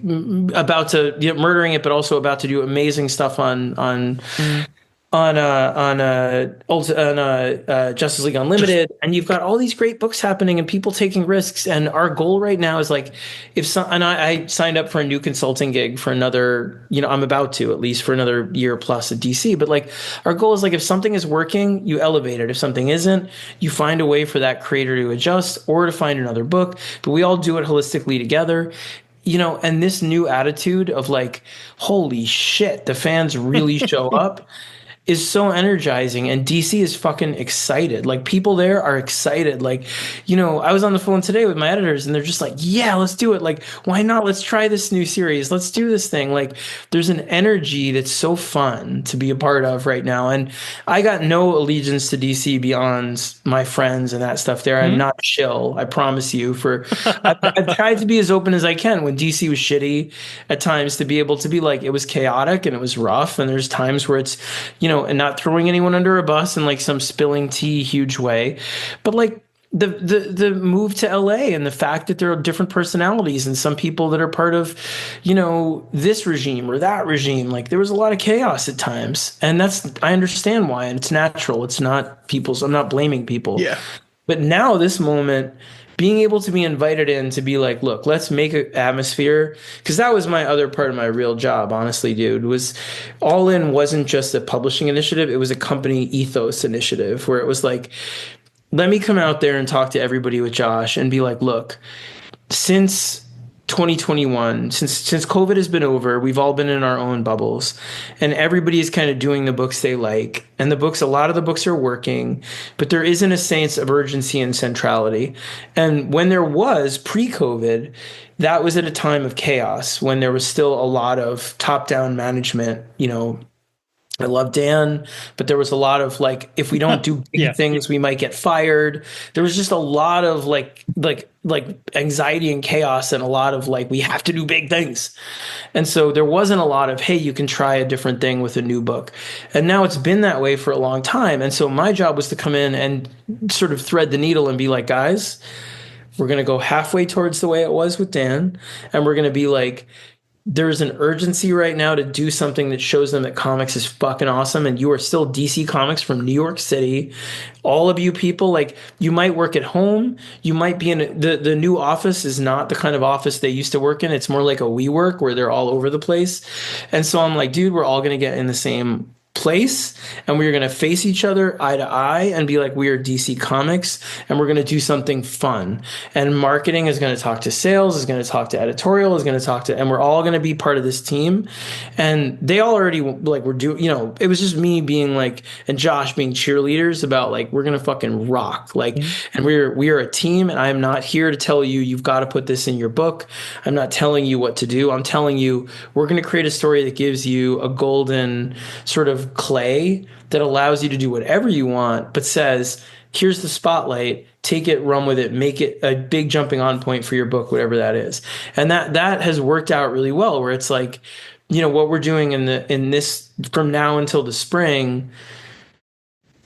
about to murdering it, but also about to do amazing stuff on Justice League Unlimited. And you've got all these great books happening and people taking risks. And our goal right now is like, I signed up for a new consulting gig for another, you know, I'm about to at least for another year plus at DC. But like our goal is like, if something is working, you elevate it. If something isn't, you find a way for that creator to adjust or to find another book. But we all do it holistically together. You know, and this new attitude of like, holy shit, the fans really show up is so energizing, and DC is fucking excited. Like people there are excited. Like, you know, I was on the phone today with my editors and they're just like, yeah, let's do it. Like, why not? Let's try this new series. Let's do this thing. Like there's an energy that's so fun to be a part of right now. And I got no allegiance to DC beyond my friends and that stuff there. I'm not chill. I promise you I've tried to be as open as I can when DC was shitty at times to be able to be like, it was chaotic and it was rough. And there's times where it's, you know, and not throwing anyone under a bus in like some spilling tea huge way, but like the move to LA and the fact that there are different personalities and some people that are part of, you know, this regime or that regime. Like there was a lot of chaos at times, and I understand why, and it's natural. It's not I'm not blaming people. Yeah. But now this moment, being able to be invited in to be like, look, let's make an atmosphere. Because that was my other part of my real job, honestly, dude, was All In wasn't just a publishing initiative. It was a company ethos initiative where it was like, let me come out there and talk to everybody with Josh and be like, look, since 2021, since COVID has been over, we've all been in our own bubbles, and everybody is kind of doing the books they like. And a lot of the books are working, but there isn't a sense of urgency and centrality. And when there was pre-COVID, that was at a time of chaos when there was still a lot of top-down management, I love Dan, but there was a lot of like, if we don't do big things, we might get fired. There was just a lot of like anxiety and chaos, and a lot of like, we have to do big things. And so there wasn't a lot of, hey, you can try a different thing with a new book. And now it's been that way for a long time. And so my job was to come in and sort of thread the needle and be like, guys, we're going to go halfway towards the way it was with Dan. And we're going to be like, there's an urgency right now to do something that shows them that comics is fucking awesome. And you are still DC Comics from New York City. All of you people, like, you might work at home. You might be in the new office is not the kind of office they used to work in. It's more like a WeWork where they're all over the place. And so I'm like, dude, we're all going to get in the same place, and we're going to face each other eye to eye and be like, we are DC Comics, and we're going to do something fun. And marketing is going to talk to sales, is going to talk to editorial, is going to talk to, and we're all going to be part of this team. And they all already like were doing, it was just me being like, and Josh being cheerleaders about like, we're going to fucking rock. Like, and we are a team, and I am not here to tell you, you've got to put this in your book. I'm not telling you what to do. I'm telling you, we're going to create a story that gives you a golden sort of clay that allows you to do whatever you want, but says, here's the spotlight, take it, run with it, make it a big jumping on point for your book, whatever that is. And that has worked out really well, where it's like, what we're doing in this from now until the spring,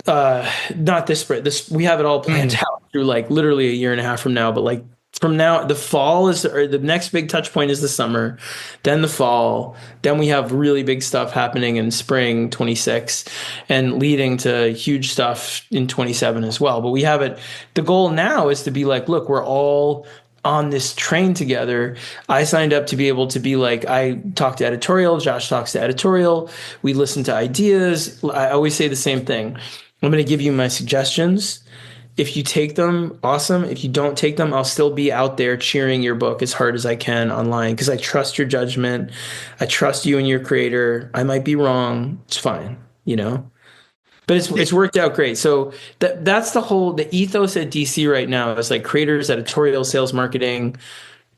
not this spring, we have it all planned out through like literally a year and a half from now, but like from now, the fall or the next big touch point is the summer, then the fall, then we have really big stuff happening in spring 26 and leading to huge stuff in 27 as well. But we have it. The goal now is to be like, look, we're all on this train together. I signed up to be able to be like, I talk to editorial, Josh talks to editorial, we listen to ideas. I always say the same thing. I'm going to give you my suggestions. If you take them, awesome. If you don't take them, I'll still be out there cheering your book as hard as I can online, because I trust your judgment. I trust you and your creator. I might be wrong. It's fine, But it's worked out great. So that's the ethos at DC right now is like creators, editorial, sales, marketing.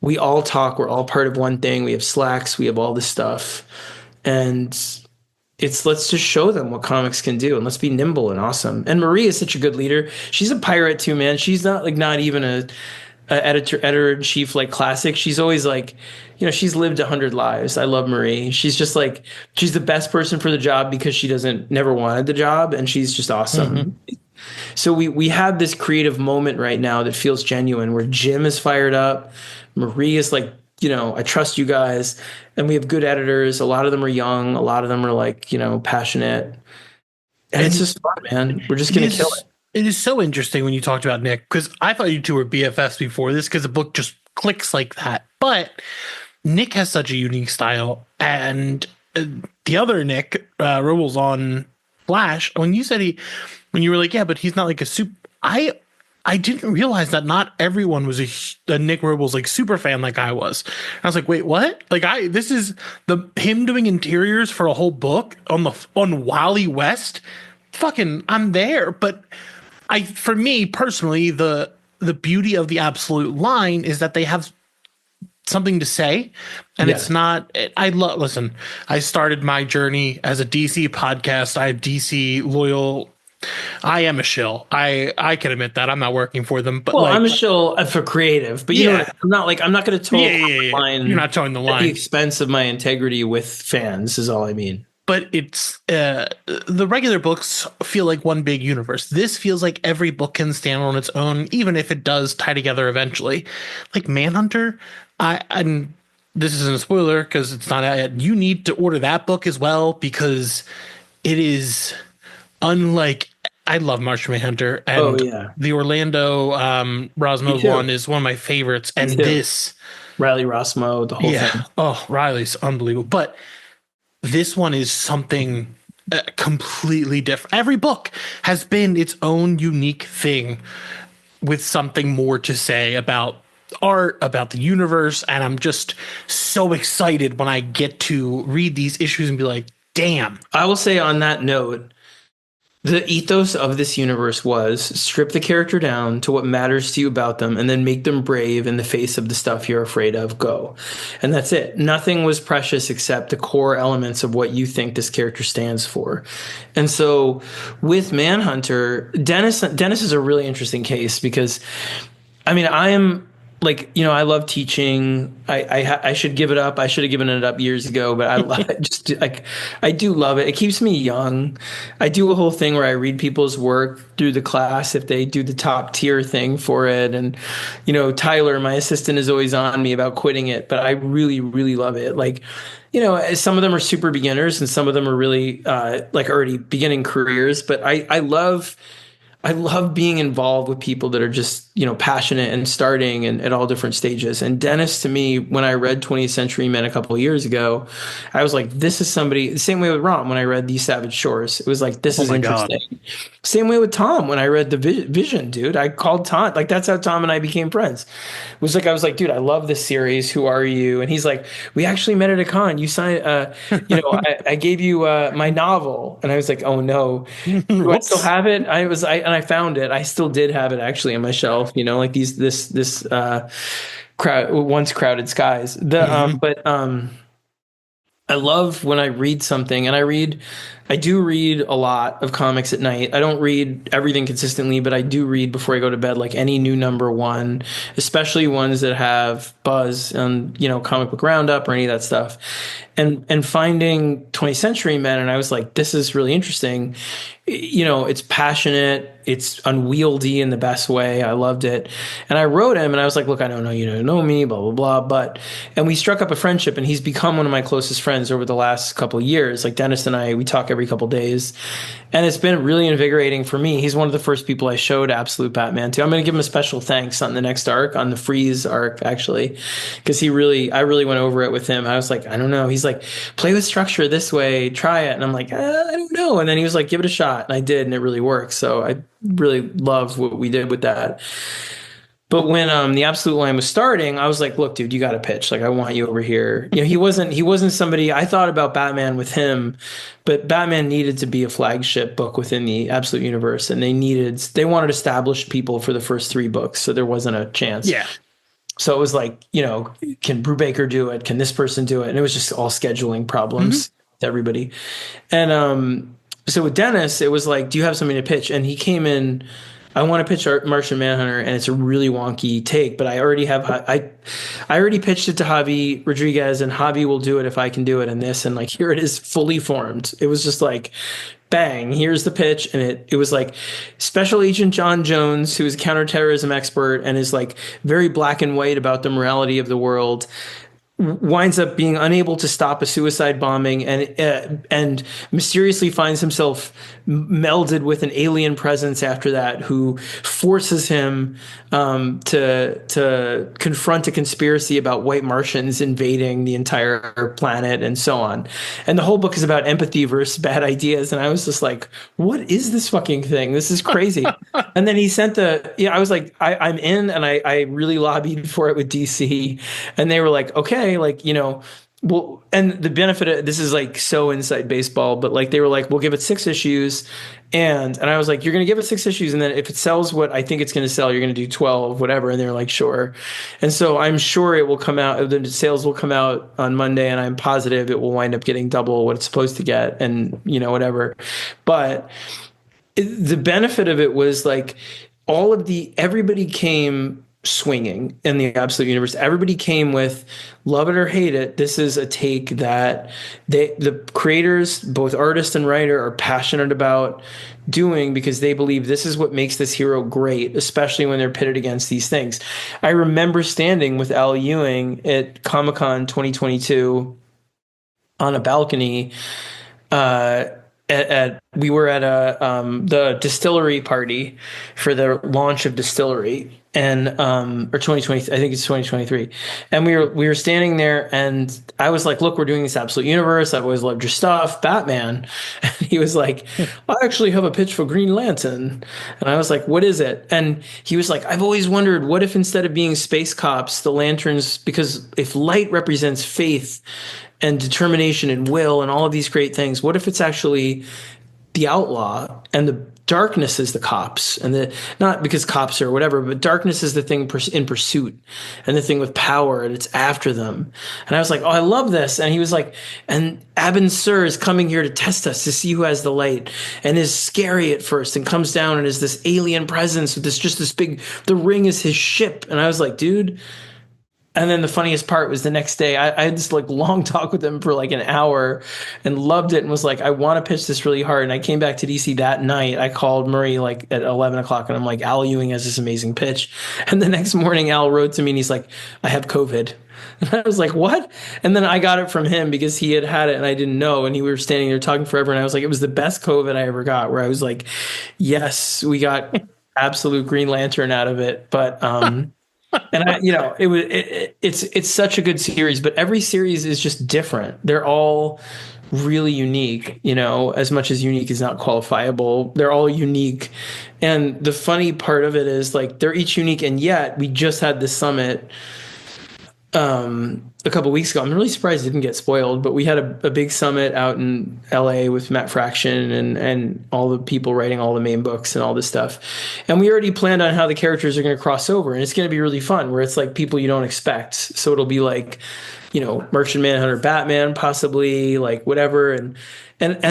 We all talk. We're all part of one thing. We have Slacks. We have all this stuff. And let's just show them what comics can do, and let's be nimble and awesome. And Marie is such a good leader. She's a pirate too, man. She's not even a editor in chief like classic. She's always like, she's lived 100 lives. I love Marie. She's just like, she's the best person for the job because she never wanted the job, and she's just awesome. Mm-hmm. So we have this creative moment right now that feels genuine, where Jim is fired up. Marie is like, I trust you guys, and we have good editors. A lot of them are young. A lot of them are like, passionate. And it's just fun, man. We're just going to kill it. It is so interesting when you talked about Nick, because I thought you two were BFFs before this, because the book just clicks like that. But Nick has such a unique style. And the other Nick, Robles on Flash, when you were like, yeah, but he's not like a super, I didn't realize that not everyone was a Nick Robles like super fan like I was. I was like, wait, what? Like this is him doing interiors for a whole book on Wally West. Fucking, I'm there. But for me personally, the beauty of the Absolute line is that they have something to say, and it's not. Listen, I started my journey as a DC podcast. I have DC loyal. I am a shill. I can admit that. I'm not working for them, but I'm a shill for creative. But I'm not going to toe the line. You're not towing the line at the expense of my integrity with fans. Is all I mean. But it's the regular books feel like one big universe. This feels like every book can stand on its own, even if it does tie together eventually. Like Manhunter, and this isn't a spoiler because it's not out yet. You need to order that book as well, because it is unlike. I love Martian Manhunter, and the Orlando Rosmo one is one of my favorites. And this Riley Rosmo, the whole thing. Oh, Riley's unbelievable. But this one is something completely different. Every book has been its own unique thing with something more to say about art, about the universe, and I'm just so excited when I get to read these issues and be like, damn. I will say on that note, the ethos of this universe was strip the character down to what matters to you about them and then make them brave in the face of the stuff you're afraid of. Go. And that's it. Nothing was precious except the core elements of what you think this character stands for. And so with Manhunter, Dennis is a really interesting case because I mean, I am like, I love teaching. I should give it up. I should have given it up years ago, but I love it. Just like, I do love it. It keeps me young. I do a whole thing where I read people's work through the class if they do the top tier thing for it. And, Tyler, my assistant, is always on me about quitting it, but I really, really love it. Like, some of them are super beginners and some of them are really like already beginning careers, but I love being involved with people that are just, passionate and starting and at all different stages. And Dennis, to me, when I read 20th Century Men a couple of years ago, I was like, this is somebody, the same way with Rom when I read These Savage Shores. It was like, this is interesting. God. Same way with Tom when I read The Vision, dude. I called Tom. Like, that's how Tom and I became friends. It was like, I was like, dude, I love this series. Who are you? And he's like, we actually met at a con. You signed, I gave you my novel. And I was like, oh no. Do I still have it? I found it. I still did have it actually on my shelf, like this crowd, once crowded skies. I love when I read something, and I do read a lot of comics at night. I don't read everything consistently, but I do read before I go to bed, like any new number one, especially ones that have buzz and, Comic Book Roundup or any of that stuff. And finding 20th Century Men, and I was like, this is really interesting. It's passionate. It's unwieldy in the best way. I loved it. And I wrote him and I was like, look, I don't know, you don't know me, blah, blah, blah. And we struck up a friendship and he's become one of my closest friends over the last couple of years. Like Dennis and I, we talk every couple of days. And it's been really invigorating for me. He's one of the first people I showed Absolute Batman to. I'm going to give him a special thanks on the next arc, on the Freeze arc, actually, because I really went over it with him. I was like, I don't know. He's like, play with structure this way, try it. And I'm like, I don't know. And then he was like, give it a shot. And I did, and it really worked. So I really loved what we did with that. But when the Absolute line was starting, I was like, look, dude, you got to pitch. Like, I want you over here. He wasn't somebody. I thought about Batman with him, but Batman needed to be a flagship book within the Absolute universe. And they wanted established people for the first 3 books. So there wasn't a chance. Yeah. So it was like, can Brubaker do it? Can this person do it? And it was just all scheduling problems to everybody. And so with Dennis, it was like, do you have something to pitch? And he came in, I want to pitch Martian Manhunter, and it's a really wonky take, but I already pitched it to Javi Rodriguez, and Javi will do it if I can do it in this. And like, here it is fully formed. It was just like, bang, here's the pitch. And it was like Special Agent John Jones, who is a counterterrorism expert and is like very black and white about the morality of the world, winds up being unable to stop a suicide bombing and mysteriously finds himself melded with an alien presence after that, who forces him to confront a conspiracy about white Martians invading the entire planet and so on. And the whole book is about empathy versus bad ideas. And I was just like, what is this fucking thing? This is crazy. And then he sent I was like, I'm in, and I really lobbied for it with DC, and they were like, okay, like, well, and the benefit of this is like so inside baseball, but like they were like, we'll give it 6 issues. And I was like, you're going to give it 6 issues. And then if it sells what I think it's going to sell, you're going to do 12, whatever. And they're like, sure. And so I'm sure it will come out. The sales will come out on Monday, and I'm positive it will wind up getting double what it's supposed to get, and whatever. But the benefit of it was like everybody came swinging in the Absolute universe. Everybody came with love it or hate it. This is a take that the creators, both artist and writer, are passionate about doing, because they believe this is what makes this hero great, especially when they're pitted against these things. I remember standing with Al Ewing at Comic-Con 2022 on a balcony at we were at a the distillery party for the launch of Distillery, and or 2020, I think it's 2023, and we were standing there, and I was like, look, we're doing this Absolute Universe, I've always loved your stuff, Batman. And he was like, I actually have a pitch for Green Lantern. And I was like, what is it? And he was like, I've always wondered, what if instead of being space cops, the lanterns, because if light represents faith and determination and will and all of these great things, what if it's actually the outlaw and the darkness is the cops, and the, not because cops or whatever, but darkness is the thing in pursuit and the thing with power, and it's after them. And I was like, oh, I love this. And he was like, and Abin Sur is coming here to test us to see who has the light, and is scary at first and comes down and is this alien presence with this big, the ring is his ship. And I was like, dude. And then the funniest part was the next day, I had this like long talk with him for like an hour and loved it, and was like, I want to pitch this really hard. And I came back to DC that night. I called Murray like at 11 o'clock, and I'm like, Al Ewing has this amazing pitch. And the next morning, Al wrote to me and he's like, I have COVID. And I was like, what? And then I got it from him because he had it and I didn't know. And we were standing there talking forever. And I was like, it was the best COVID I ever got, where I was like, yes, we got absolute Green Lantern out of it. But, and it's such a good series, but every series is just different. They're all really unique, as much as unique is not qualifiable. They're all unique. And the funny part of it is like, they're each unique. And yet we just had the summit, a couple weeks ago. I'm really surprised it didn't get spoiled, but we had a big summit out in LA with Matt Fraction and all the people writing all the main books and all this stuff. And we already planned on how the characters are going to cross over, and it's going to be really fun, where it's like people you don't expect. So it'll be like, Martian Manhunter, Batman, possibly, like whatever, and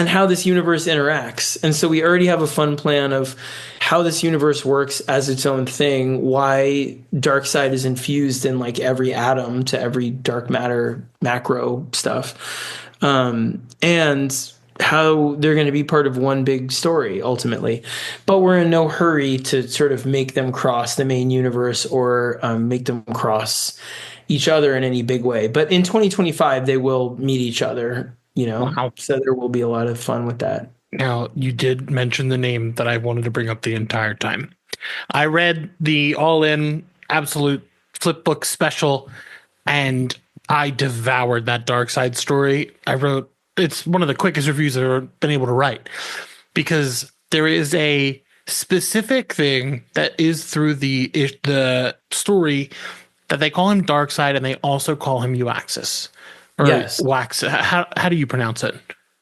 how this universe interacts. And so we already have a fun plan of how this universe works as its own thing, why Darkseid is infused in like every atom to every dark matter macro stuff, and how they're going to be part of one big story ultimately. But we're in no hurry to sort of make them cross the main universe or make them cross each other in any big way. But in 2025, they will meet each other, Wow. So there will be a lot of fun with that. Now, you did mention the name that I wanted to bring up the entire time. I read the all-in absolute flip book special, and I devoured that Darkseid story. It's one of the quickest reviews I've ever been able to write, because there is a specific thing that is through the story that they call him Darkseid, and they also call him Euaxis. Or yes. Wax. How do you pronounce it?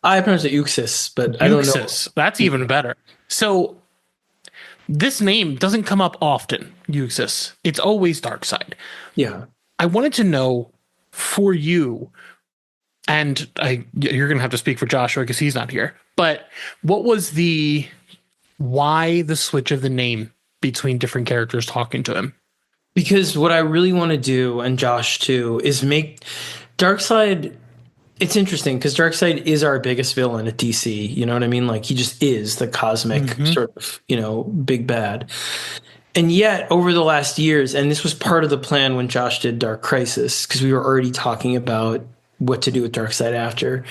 I pronounce it Euxis, but I don't know. That's even better. So this name doesn't come up often, Euxis. It's always Darkseid. Yeah. I wanted to know, for you, and you're going to have to speak for Joshua because he's not here, but what was why the switch of the name between different characters talking to him? Because what I really want to do, and Josh too, is make Darkseid. It's interesting because Darkseid is our biggest villain at DC. You know what I mean? Like, he just is the cosmic sort of, big bad. And yet over the last years, and this was part of the plan when Josh did Dark Crisis, because we were already talking about what to do with Darkseid after,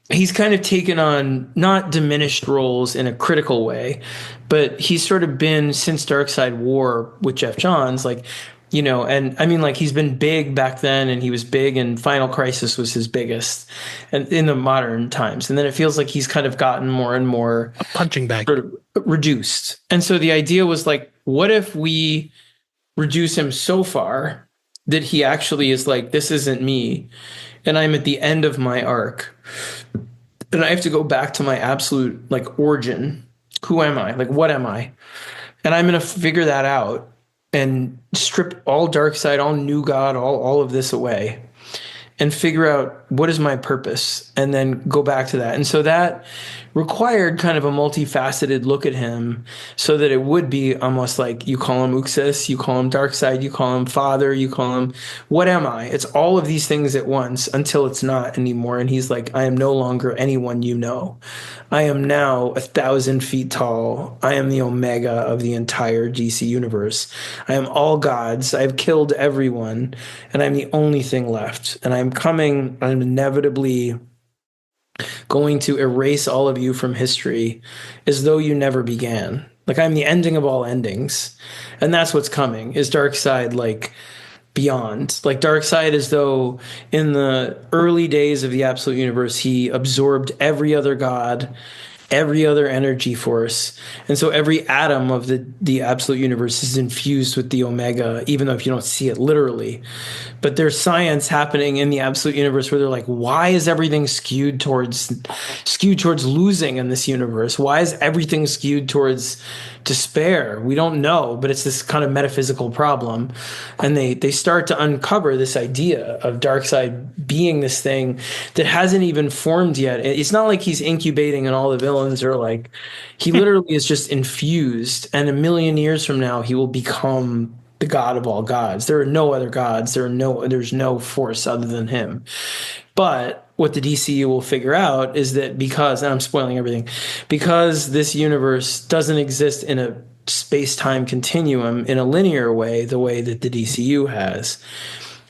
he's kind of taken on not diminished roles in a critical way, but he's sort of been, since Darkseid War with Jeff Johns, like, and I mean, like, he's been big back then, and he was big, and Final Crisis was his biggest, and in the modern times. And then it feels like he's kind of gotten more and more a punching bag, sort of reduced. And so the idea was like, what if we reduce him so far that he actually is like, this isn't me, and I'm at the end of my arc, and I have to go back to my absolute like origin. Who am I? Like, what am I? And I'm going to figure that out and strip all Darkseid, all New God, all of this away, and figure out what is my purpose, and then go back to that. And so that required kind of a multifaceted look at him, so that it would be almost like, you call him Uxas, you call him Darkseid, you call him Father, you call him, what am I? It's all of these things at once until it's not anymore. And he's like, I am no longer anyone you know. I am now 1,000 feet tall. I am the Omega of the entire DC universe. I am all gods. I've killed everyone, and I'm the only thing left. And I'm inevitably going to erase all of you from history as though you never began. Like I'm the ending of all endings. And that's what's coming is Darkseid like beyond. Like Darkseid as though in the early days of the Absolute Universe, he absorbed every other god, every other energy force. And so every atom of the Absolute Universe is infused with the Omega, even though if you don't see it literally. But there's science happening in the Absolute Universe where they're like, why is everything skewed towards losing in this universe? Why is everything skewed towards despair? We don't know, but it's this kind of metaphysical problem. And they start to uncover this idea of Darkseid being this thing that hasn't even formed yet. It's not like he's incubating and all the villains are like, he literally is just infused. And a million years from now, he will become the god of all gods. There are no other gods. There's no force other than him. But what the DCU will figure out is that because, and I'm spoiling everything, because this universe doesn't exist in a space-time continuum in a linear way, the way that the DCU has,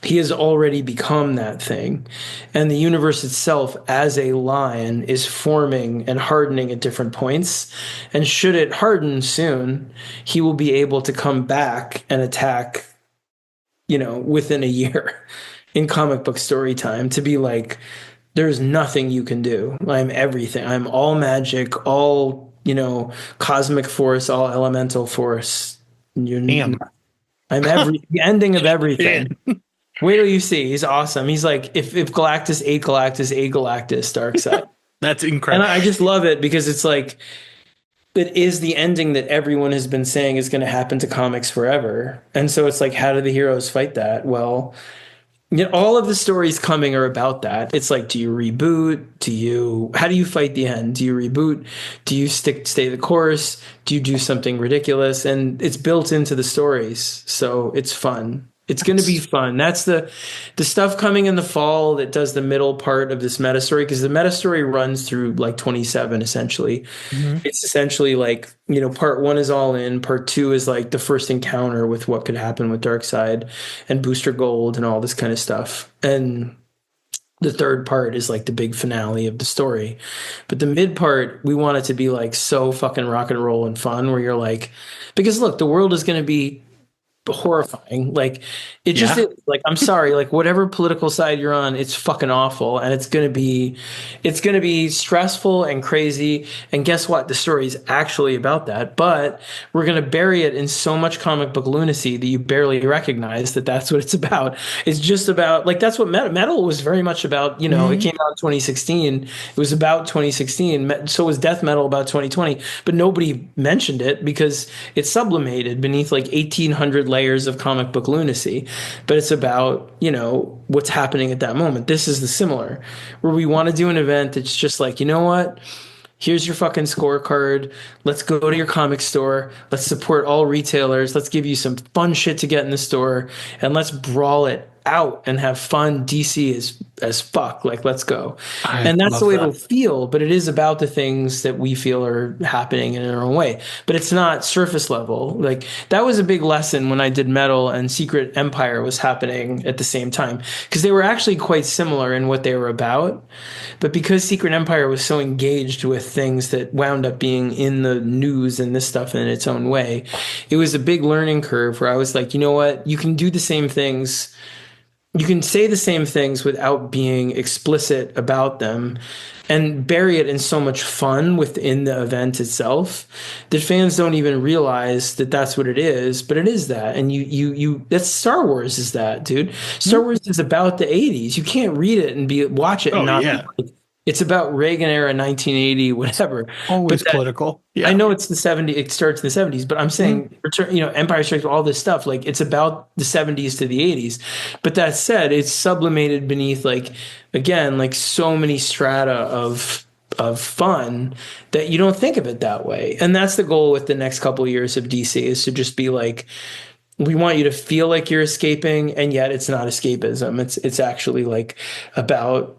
he has already become that thing. And the universe itself as a line is forming and hardening at different points. And should it harden soon, he will be able to come back and attack, within a year in comic book story time to be like, there's nothing you can do. I'm everything. I'm all magic, all, cosmic force, all elemental force. I'm the ending of everything. Wait till you see. He's awesome. He's like, if Galactus ate Galactus, Darkseid. That's incredible. And I just love it because it's like, it is the ending that everyone has been saying is going to happen to comics forever. And so it's like, how do the heroes fight that? Well, all of the stories coming are about that. It's like, do you reboot? How do you fight the end? Do you reboot? Do you stay the course? Do you do something ridiculous? And it's built into the stories. So it's fun. It's going to be fun. That's the stuff coming in the fall that does the middle part of this meta story, because the meta story runs through like 27 essentially. Mm-hmm. It's essentially like, part 1 is all in, part 2 is like the first encounter with what could happen with Darkseid and Booster Gold and all this kind of stuff. And the third part is like the big finale of the story. But the mid part, we want it to be like so fucking rock and roll and fun where you're like, because look, the world is going to be horrifying. Like it just is. Like, I'm sorry, like whatever political side you're on, it's fucking awful. And it's going to be stressful and crazy. And guess what? The story is actually about that, but we're going to bury it in so much comic book lunacy that you barely recognize that that's what it's about. It's just about like, that's what metal was very much about. It came out in 2016. It was about 2016. So was death metal about 2020, but nobody mentioned it because it's sublimated beneath like 1800 layers of comic book lunacy. But it's about, what's happening at that moment. This is the similar, where we want to do an event that's just like, you know what? Here's your fucking scorecard. Let's go to your comic store. Let's support all retailers. Let's give you some fun shit to get in the store, and let's brawl it out and have fun. DC is as fuck. Like, let's go. And that's the way it'll feel, but it is about the things that we feel are happening in our own way. But it's not surface level. Like, that was a big lesson when I did Metal and Secret Empire was happening at the same time, because they were actually quite similar in what they were about. But because Secret Empire was so engaged with things that wound up being in the news and this stuff in its own way, it was a big learning curve where I was like, you know what? You can do the same things. You can say the same things without being explicit about them and bury it in so much fun within the event itself that fans don't even realize that that's what it is, but it is that. And that's Star Wars is that, dude. Star Wars is about the 80s. You can't read it and watch it and not be like, it's about Reagan era, 1980, whatever. Always political. Yeah. I know it's the 70s. It starts in the 70s, but I'm saying, Empire Strikes, all this stuff. Like, it's about the 70s to the 80s. But that said, it's sublimated beneath, like, again, like so many strata of fun that you don't think of it that way. And that's the goal with the next couple of years of DC, is to just be like, we want you to feel like you're escaping, and yet it's not escapism. It's actually like about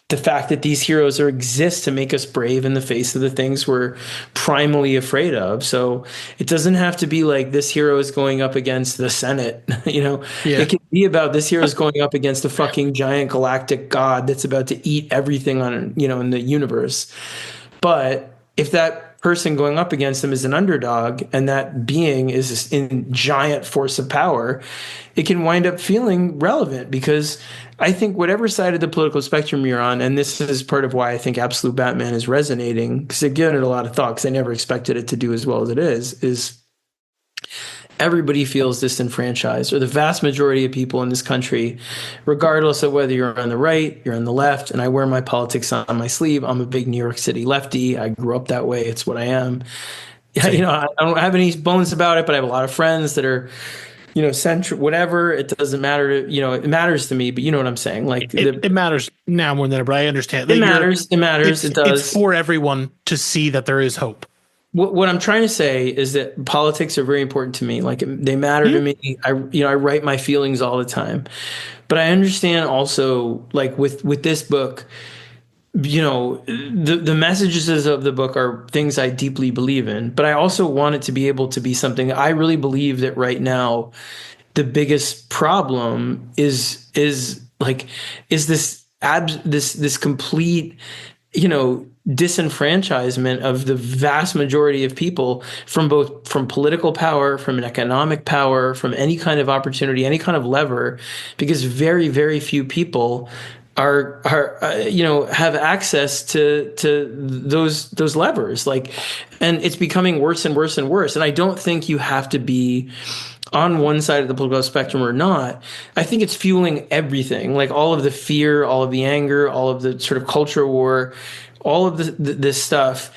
the fact that these heroes exist to make us brave in the face of the things we're primally afraid of. So it doesn't have to be like this hero is going up against the Senate, Yeah. It can be about this hero is going up against a fucking giant galactic god that's about to eat everything in the universe. But if that person going up against them is an underdog and that being is in giant force of power, it can wind up feeling relevant because I think whatever side of the political spectrum you're on, and this is part of why I think Absolute Batman is resonating, because I've given it a lot of thought because I never expected it to do as well as it is everybody feels disenfranchised, or the vast majority of people in this country, regardless of whether you're on the right, you're on the left, and I wear my politics on my sleeve. I'm a big New York City lefty. I grew up that way. It's what I am. Yeah, I don't have any bones about it, but I have a lot of friends that are, central, whatever. It doesn't matter. It matters to me, but you know what I'm saying? Like it matters now more than ever. I understand. It matters. It matters. It does. It's for everyone to see that there is hope. What I'm trying to say is that politics are very important to me. Like they matter to me. I write my feelings all the time, but I understand also, like with this book, the messages of the book are things I deeply believe in, but I also want it to be able to be something. I really believe that right now, the biggest problem is this complete, disenfranchisement of the vast majority of people from political power, from an economic power, from any kind of opportunity, any kind of lever, because very, very few people are have access to those levers, and it's becoming worse and worse and worse. And I don't think you have to be on one side of the political spectrum or not. I think it's fueling everything, like all of the fear, all of the anger, all of the sort of culture war, all of this stuff.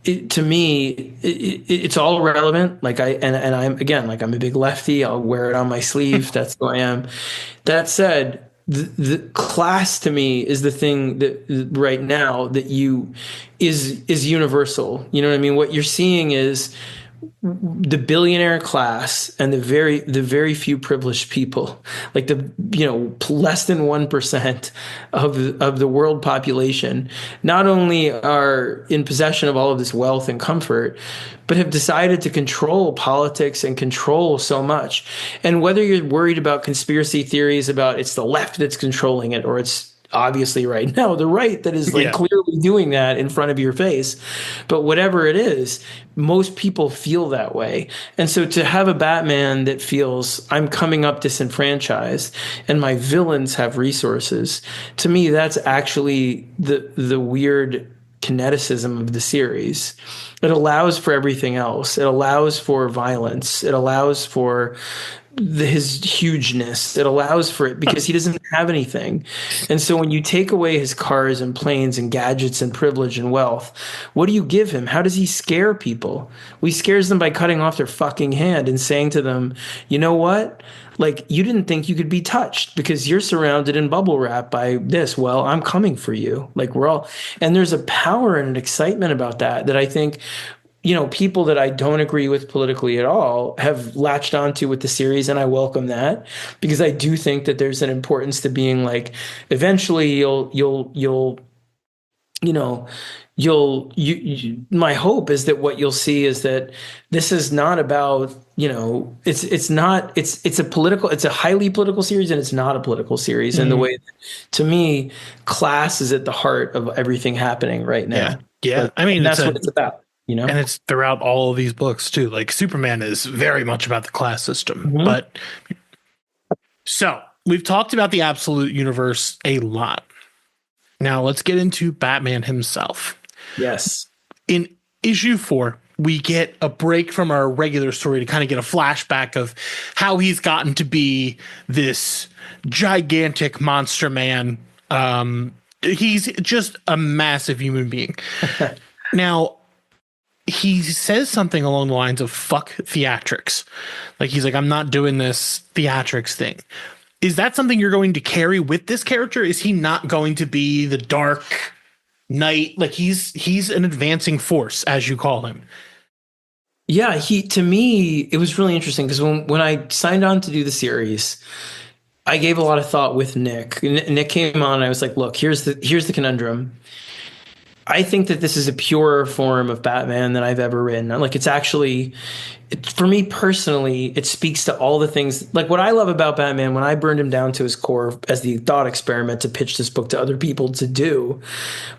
To me, it's all relevant. Like I'm again, like I'm a big lefty. I'll wear it on my sleeve. That's who I am. That said, the class to me is the thing that right now that is universal. You know what I mean? What you're seeing is the billionaire class and the very few privileged people, like less than 1% of the world population, not only are in possession of all of this wealth and comfort, but have decided to control politics and control so much. And whether you're worried about conspiracy theories about it's the left that's controlling it, or it's obviously right now the right that is clearly doing that in front of your face, but whatever it is, most people feel that way. And so to have a Batman that feels I'm coming up disenfranchised and my villains have resources, to me that's actually the weird kineticism of the series. It allows for everything else. It allows for violence. It allows for his hugeness. It allows for it because he doesn't have anything. And so when you take away his cars and planes and gadgets and privilege and wealth, what do you give him? How does he scare people? Well, he scares them by cutting off their fucking hand and saying to them, you know what? Like, you didn't think you could be touched because you're surrounded in bubble wrap by this. Well, I'm coming for you. Like, and there's a power and an excitement about that I think, people that I don't agree with politically at all have latched onto with the series, and I welcome that because I do think that there's an importance to being like, eventually my hope is that what you'll see is that this is not about, it's a highly political series, and it's not a political series in the way that, to me, class is at the heart of everything happening right now. Yeah. I mean, that's what it's about. And it's throughout all of these books too. Like Superman is very much about the class system. Mm-hmm. But so we've talked about the absolute universe a lot. Now let's get into Batman himself. Yes. In issue 4, we get a break from our regular story to kind of get a flashback of how he's gotten to be this gigantic monster man. He's just a massive human being. Now, he says something along the lines of fuck theatrics. Like he's like, I'm not doing this theatrics thing. Is that something you're going to carry with this character? Is he not going to be the dark knight? Like he's an advancing force, as you call him. Yeah, to me, it was really interesting because when I signed on to do the series, I gave a lot of thought with Nick. Nick came on and I was like, look, here's the conundrum. I think that this is a purer form of Batman than I've ever written. Like it's actually, for me personally, it speaks to all the things. Like what I love about Batman, when I burned him down to his core as the thought experiment to pitch this book to other people to do,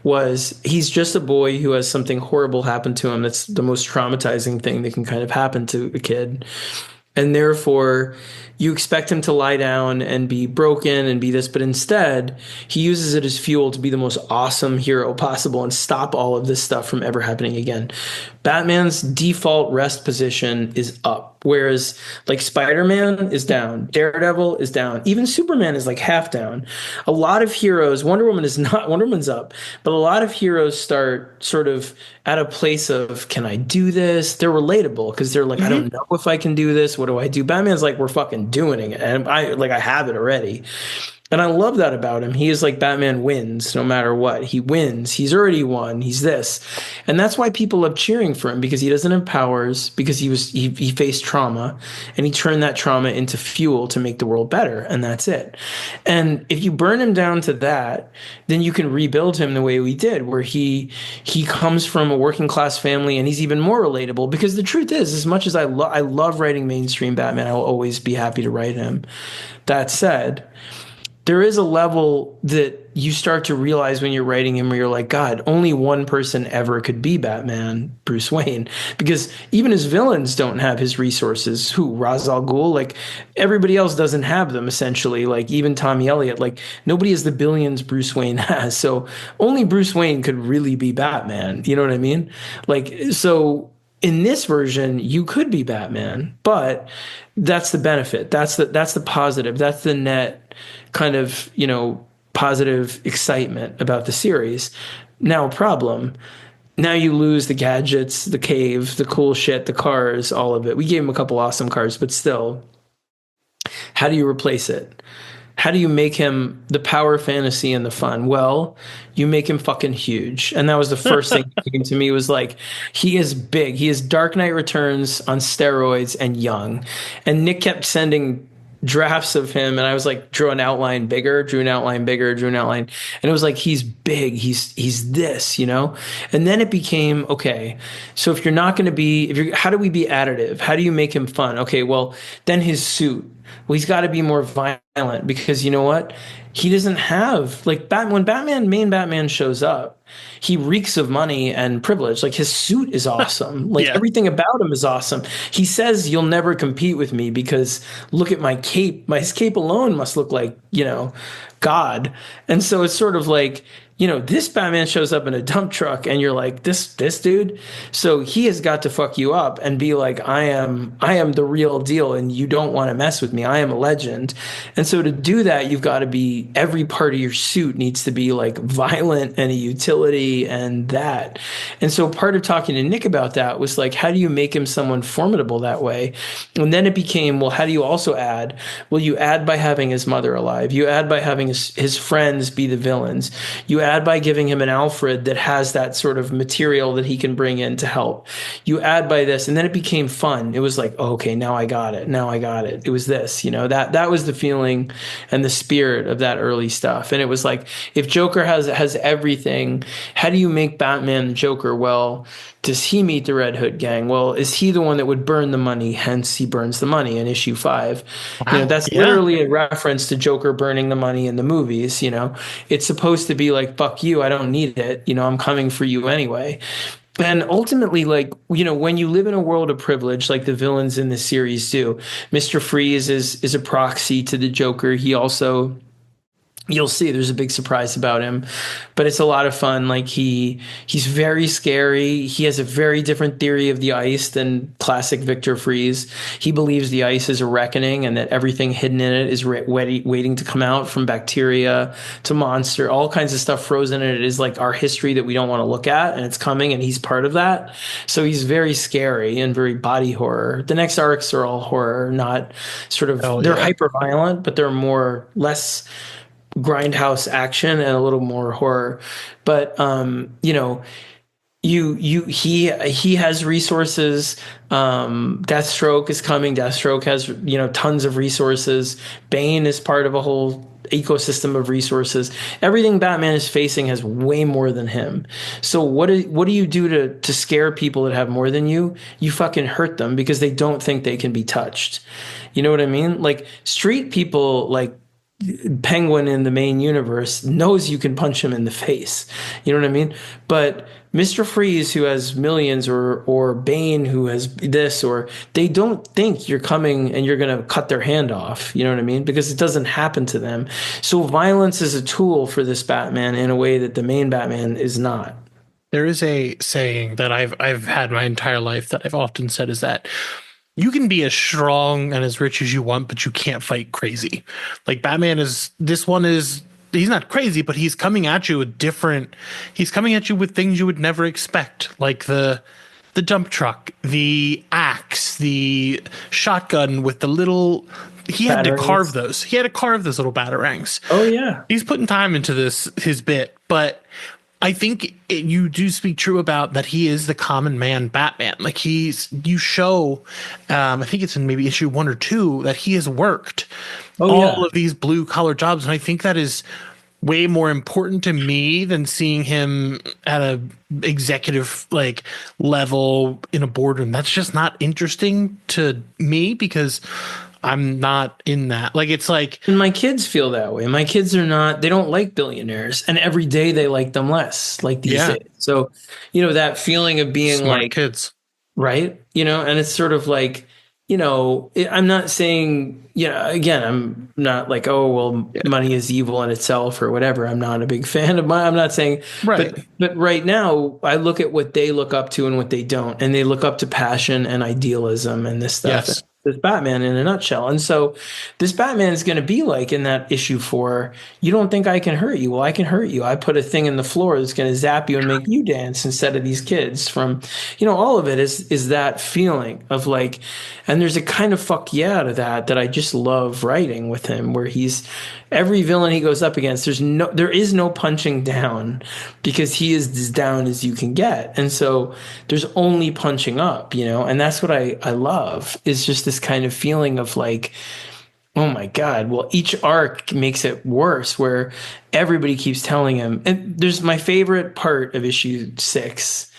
was he's just a boy who has something horrible happen to him. That's the most traumatizing thing that can kind of happen to a kid. And therefore, you expect him to lie down and be broken and be this, but instead, he uses it as fuel to be the most awesome hero possible and stop all of this stuff from ever happening again. Batman's default rest position is up, whereas like Spider-Man is down, Daredevil is down, even Superman is like half down. A lot of heroes, Wonder Woman is not, Wonder Woman's up, but a lot of heroes start sort of at a place of, can I do this? They're relatable because they're like, I don't know if I can do this. What do I do? Batman's like, we're fucking doing it. And I have it already. And I love that about him. He is like Batman wins no matter what. He wins. He's already won. He's this. And that's why people love cheering for him, because he doesn't have powers, because he faced trauma and he turned that trauma into fuel to make the world better. And that's it. And if you burn him down to that, then you can rebuild him the way we did, where he comes from a working class family and he's even more relatable, because the truth is, as much as I love writing mainstream Batman, I will always be happy to write him. That said, there is a level that you start to realize when you're writing him where you're like, God, only one person ever could be Batman, Bruce Wayne, because even his villains don't have his resources. Who? Ra's al Ghul? Like everybody else doesn't have them, essentially. Like even Tommy Elliott, like nobody has the billions Bruce Wayne has. So only Bruce Wayne could really be Batman. You know what I mean? Like, so in this version, you could be Batman, but that's the benefit. That's the positive. That's the net kind of, positive excitement about the series. Now, problem. Now you lose the gadgets, the cave, the cool shit, the cars, all of it. We gave him a couple awesome cars, but still, how do you replace it? How do you make him the power fantasy and the fun? Well, you make him fucking huge. And that was the first thing that came to me, was like, he is big. He is Dark Knight Returns on steroids and young. And Nick kept sending drafts of him, and I was like, drew an outline bigger, drew an outline bigger, drew an outline. And it was like, he's big. He's this, And then it became, okay, so if you're not going to be, how do we be additive? How do you make him fun? Okay, well, then his suit. Well, he's got to be more violent, because you know what? He doesn't have, like, when main Batman shows up, he reeks of money and privilege. Like his suit is awesome. Like everything about him is awesome. He says, you'll never compete with me because look at my cape. His cape alone must look like, God. And so it's sort of like, this Batman shows up in a dump truck and you're like, this dude. So he has got to fuck you up and be like, I am the real deal and you don't want to mess with me. I am a legend. And so to do that, you've got to be, every part of your suit needs to be like violent and a utility and that. And so part of talking to Nick about that was like, how do you make him someone formidable that way? And then it became, well, how do you also add? Well, you add by having his mother alive. You add by having his friends be the villains. You add by giving him an Alfred that has that sort of material that he can bring in to help. You add by this, and then it became fun. It was like, oh, okay, now I got it. Now I got it. It was this, that was the feeling and the spirit of that early stuff. And it was like, if Joker has everything, how do you make Batman the Joker? Well, does he meet the Red Hood gang? Well, is he the one that would burn the money? Hence, he burns the money in issue 5. Wow. That's literally a reference to Joker burning the money in the movies. It's supposed to be like, fuck you, I don't need it. I'm coming for you anyway. And ultimately, like, when you live in a world of privilege, like the villains in the series do, Mr. Freeze is a proxy to the Joker. He also, you'll see there's a big surprise about him, but it's a lot of fun. Like he's very scary. He has a very different theory of the ice than classic Victor Freeze. He believes the ice is a reckoning and that everything hidden in it is waiting to come out, from bacteria to monster, all kinds of stuff frozen in it is like our history that we don't want to look at, and it's coming, and he's part of that. So he's very scary and very body horror. The next arcs are all horror, not sort of, they're hyper violent, but they're less grindhouse action and a little more horror. But he has resources. Deathstroke is coming. Deathstroke has, tons of resources. Bane is part of a whole ecosystem of resources. Everything Batman is facing has way more than him. So what do you do to scare people that have more than you? You fucking hurt them because they don't think they can be touched. You know what I mean? Like street people, like Penguin in the main universe, knows you can punch him in the face. You know what I mean? But Mr. Freeze, who has millions, or Bane, who has this, or they don't think you're coming and you're going to cut their hand off. You know what I mean? Because it doesn't happen to them. So violence is a tool for this Batman in a way that the main Batman is not. There is a saying that I've had my entire life that I've often said is that you can be as strong and as rich as you want, but you can't fight crazy. Like Batman is, this one is, he's not crazy, but he's coming at you with he's coming at you with things you would never expect. Like the dump truck, the axe, the shotgun with the little, he had to carve those. He had to carve those little batarangs. Oh yeah. He's putting time into his bit, but I think you do speak true about that. He is the common man Batman. Like you show, I think it's in maybe issue 1 or 2 that he has worked all of these blue collar jobs. And I think that is way more important to me than seeing him at a executive like level in a boardroom. That's just not interesting to me because I'm not in that. Like, it's like, and my kids feel that way. My kids are not, they don't like billionaires, and every day they like them less, like these days. So, that feeling of being smart like kids, right? And it's sort of like, I'm not saying, again, I'm not like, oh, well, money is evil in itself or whatever. I'm not a big fan of money. I'm not saying, right. But right now I look at what they look up to and what they don't, and they look up to passion and idealism and this stuff. Yes. This Batman in a nutshell. And so this Batman is going to be like in that issue 4, you don't think I can hurt you? Well, I can hurt you. I put a thing in the floor that's going to zap you and make you dance instead of these kids. From, all of it is that feeling of like, and there's a kind of fuck yeah to that I just love writing with him, where he's, every villain he goes up against, there is no punching down because he is as down as you can get. And so there's only punching up, and that's what I love, is just this kind of feeling of like, oh my God, well, each arc makes it worse, where everybody keeps telling him. And there's my favorite part of issue 6,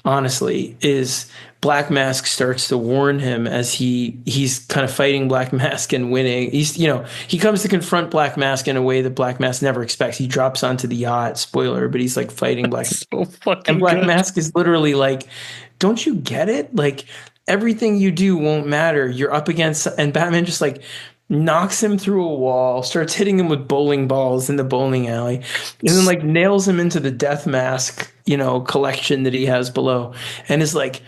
honestly, is Black Mask starts to warn him as he's kind of fighting Black Mask and winning. He comes to confront Black Mask in a way that Black Mask never expects. He drops onto the yacht, spoiler, but he's like fighting Black Mask. So fucking and Black good. Mask is literally like, don't you get it? Like, everything you do won't matter. You're up against, and Batman just like knocks him through a wall, starts hitting him with bowling balls in the bowling alley, and then like nails him into the death mask, collection that he has below. And is like,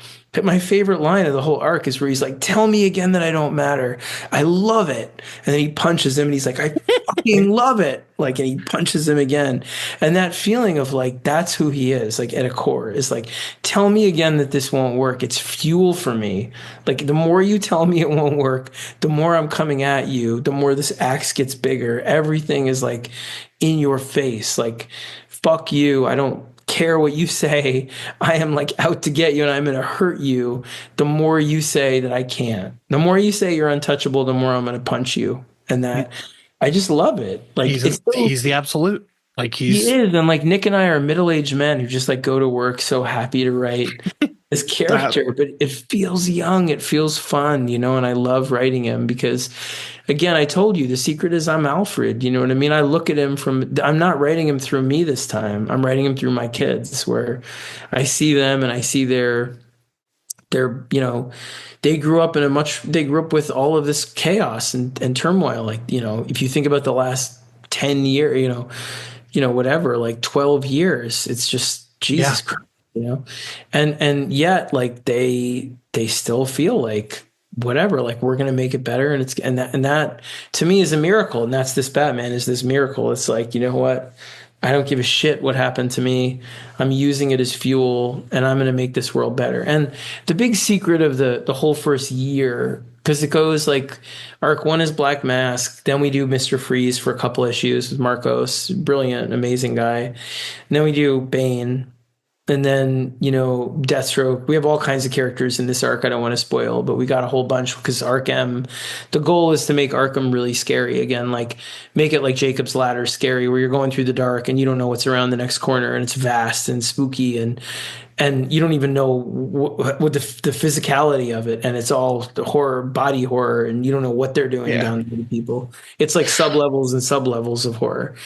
my favorite line of the whole arc is where he's like, tell me again that I don't matter. I love it. And then he punches him and he's like, I fucking love it. Like, and he punches him again. And that feeling of like, that's who he is, like at a core, is like, tell me again that this won't work. It's fuel for me. Like, the more you tell me it won't work, the more I'm coming at you, the more this axe gets bigger. Everything is like in your face. Like, fuck you. I don't care what you say. I am like out to get you, and I'm going to hurt you. The more you say that I can't, the more you say you're untouchable, the more I'm going to punch you. And that, I just love it. Like, he's the absolute. Like, he is. And like, Nick and I are middle-aged men who just like go to work so happy to write this character, but it feels young. It feels fun, and I love writing him because, again, I told you, the secret is I'm Alfred. You know what I mean? I look at him I'm not writing him through me this time. I'm writing him through my kids, where I see them and I see their, they grew up with all of this chaos and turmoil. Like, if you think about the last 10 years, whatever, like 12 years, it's just Jesus Christ, and yet like they still feel like, whatever, like, we're going to make it better. And that to me is a miracle. And that's this Batman, is this miracle. It's like, you know what? I don't give a shit what happened to me. I'm using it as fuel, and I'm going to make this world better. And the big secret of the whole first year, because it goes like, arc 1 is Black Mask. Then we do Mr. Freeze for a couple issues with Marcos, brilliant, amazing guy. And then we do Bane. And then, Deathstroke. We have all kinds of characters in this arc I don't want to spoil, but we got a whole bunch because Arkham, the goal is to make Arkham really scary again, like make it like Jacob's Ladder scary, where you're going through the dark and you don't know what's around the next corner, and it's vast and spooky, and you don't even know what the physicality of it, and it's all the horror, body horror, and you don't know what they're doing down to the people. It's like sub-levels and sub-levels of horror.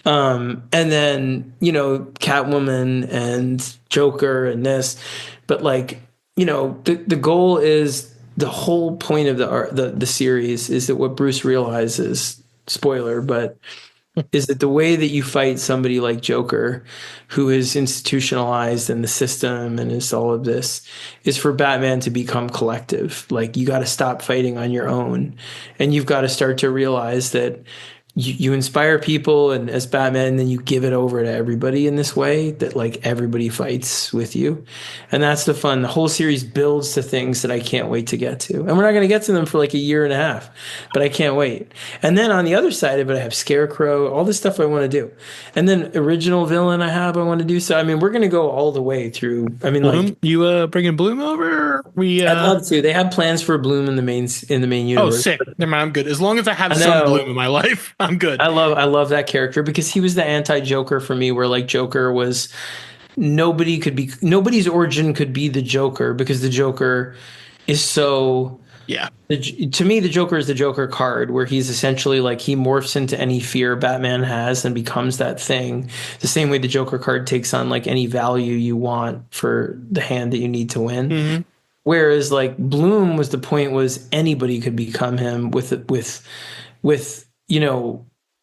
And then, Catwoman and Joker and this, but like, the goal is, the whole point of the series is that what Bruce realizes, spoiler, but is that the way that you fight somebody like Joker, who is institutionalized in the system and is all of this, is for Batman to become collective. Like, you got to stop fighting on your own, and you've got to start to realize that you inspire people, and as Batman, then you give it over to everybody in this way that like everybody fights with you. And that's the fun. The whole series builds to things that I can't wait to get to. And we're not going to get to them for like a year and a half, but I can't wait. And then on the other side of it, I have Scarecrow, all this stuff I want to do. And then original villain I want to do. So, I mean, we're going to go all the way through. I mean, Bloom, like, you bringing Bloom over? I'd love to. They have plans for Bloom in the main universe. Oh, sick. Never mind, I'm good. As long as I have some Bloom in my life, I'm good. I love that character because he was the anti-Joker for me, where like Joker was nobody's origin could be the Joker, because the Joker is so, to me, the Joker is the Joker card, where he's essentially like, he morphs into any fear Batman has and becomes that thing, the same way the Joker card takes on like any value you want for the hand that you need to win. Mm-hmm. Whereas like Bloom was, the point was anybody could become him with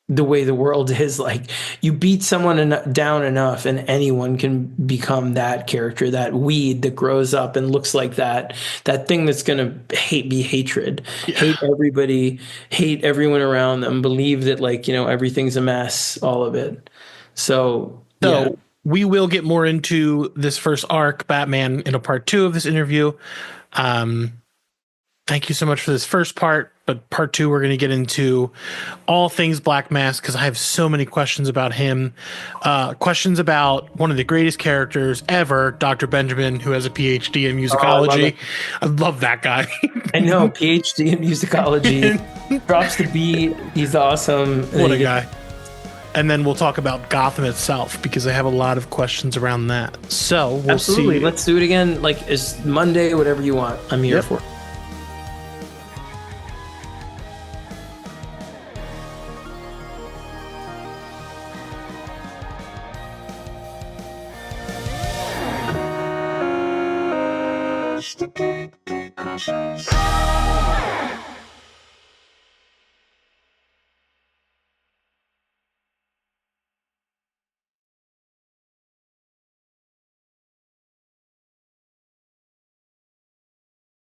the way the world is. Like, you beat someone down enough and anyone can become that character, that weed that grows up and looks like that thing that's going to be hatred, hate everybody, hate everyone around them, believe that like, everything's a mess, all of it. So we will get more into this first arc, Batman, in a part 2 of this interview. Thank you so much for this first part, but part 2, we're going to get into all things Black Mask, because I have so many questions about him. Questions about one of the greatest characters ever, Dr. Benjamin, who has a PhD in musicology. I love that guy. I know, PhD in musicology. Drops the beat. He's awesome. What a guy. And then we'll talk about Gotham itself, because I have a lot of questions around that. So we'll Absolutely. see. Let's do it again. Like, it's Monday, whatever you want. I'm here for it. Just a big, big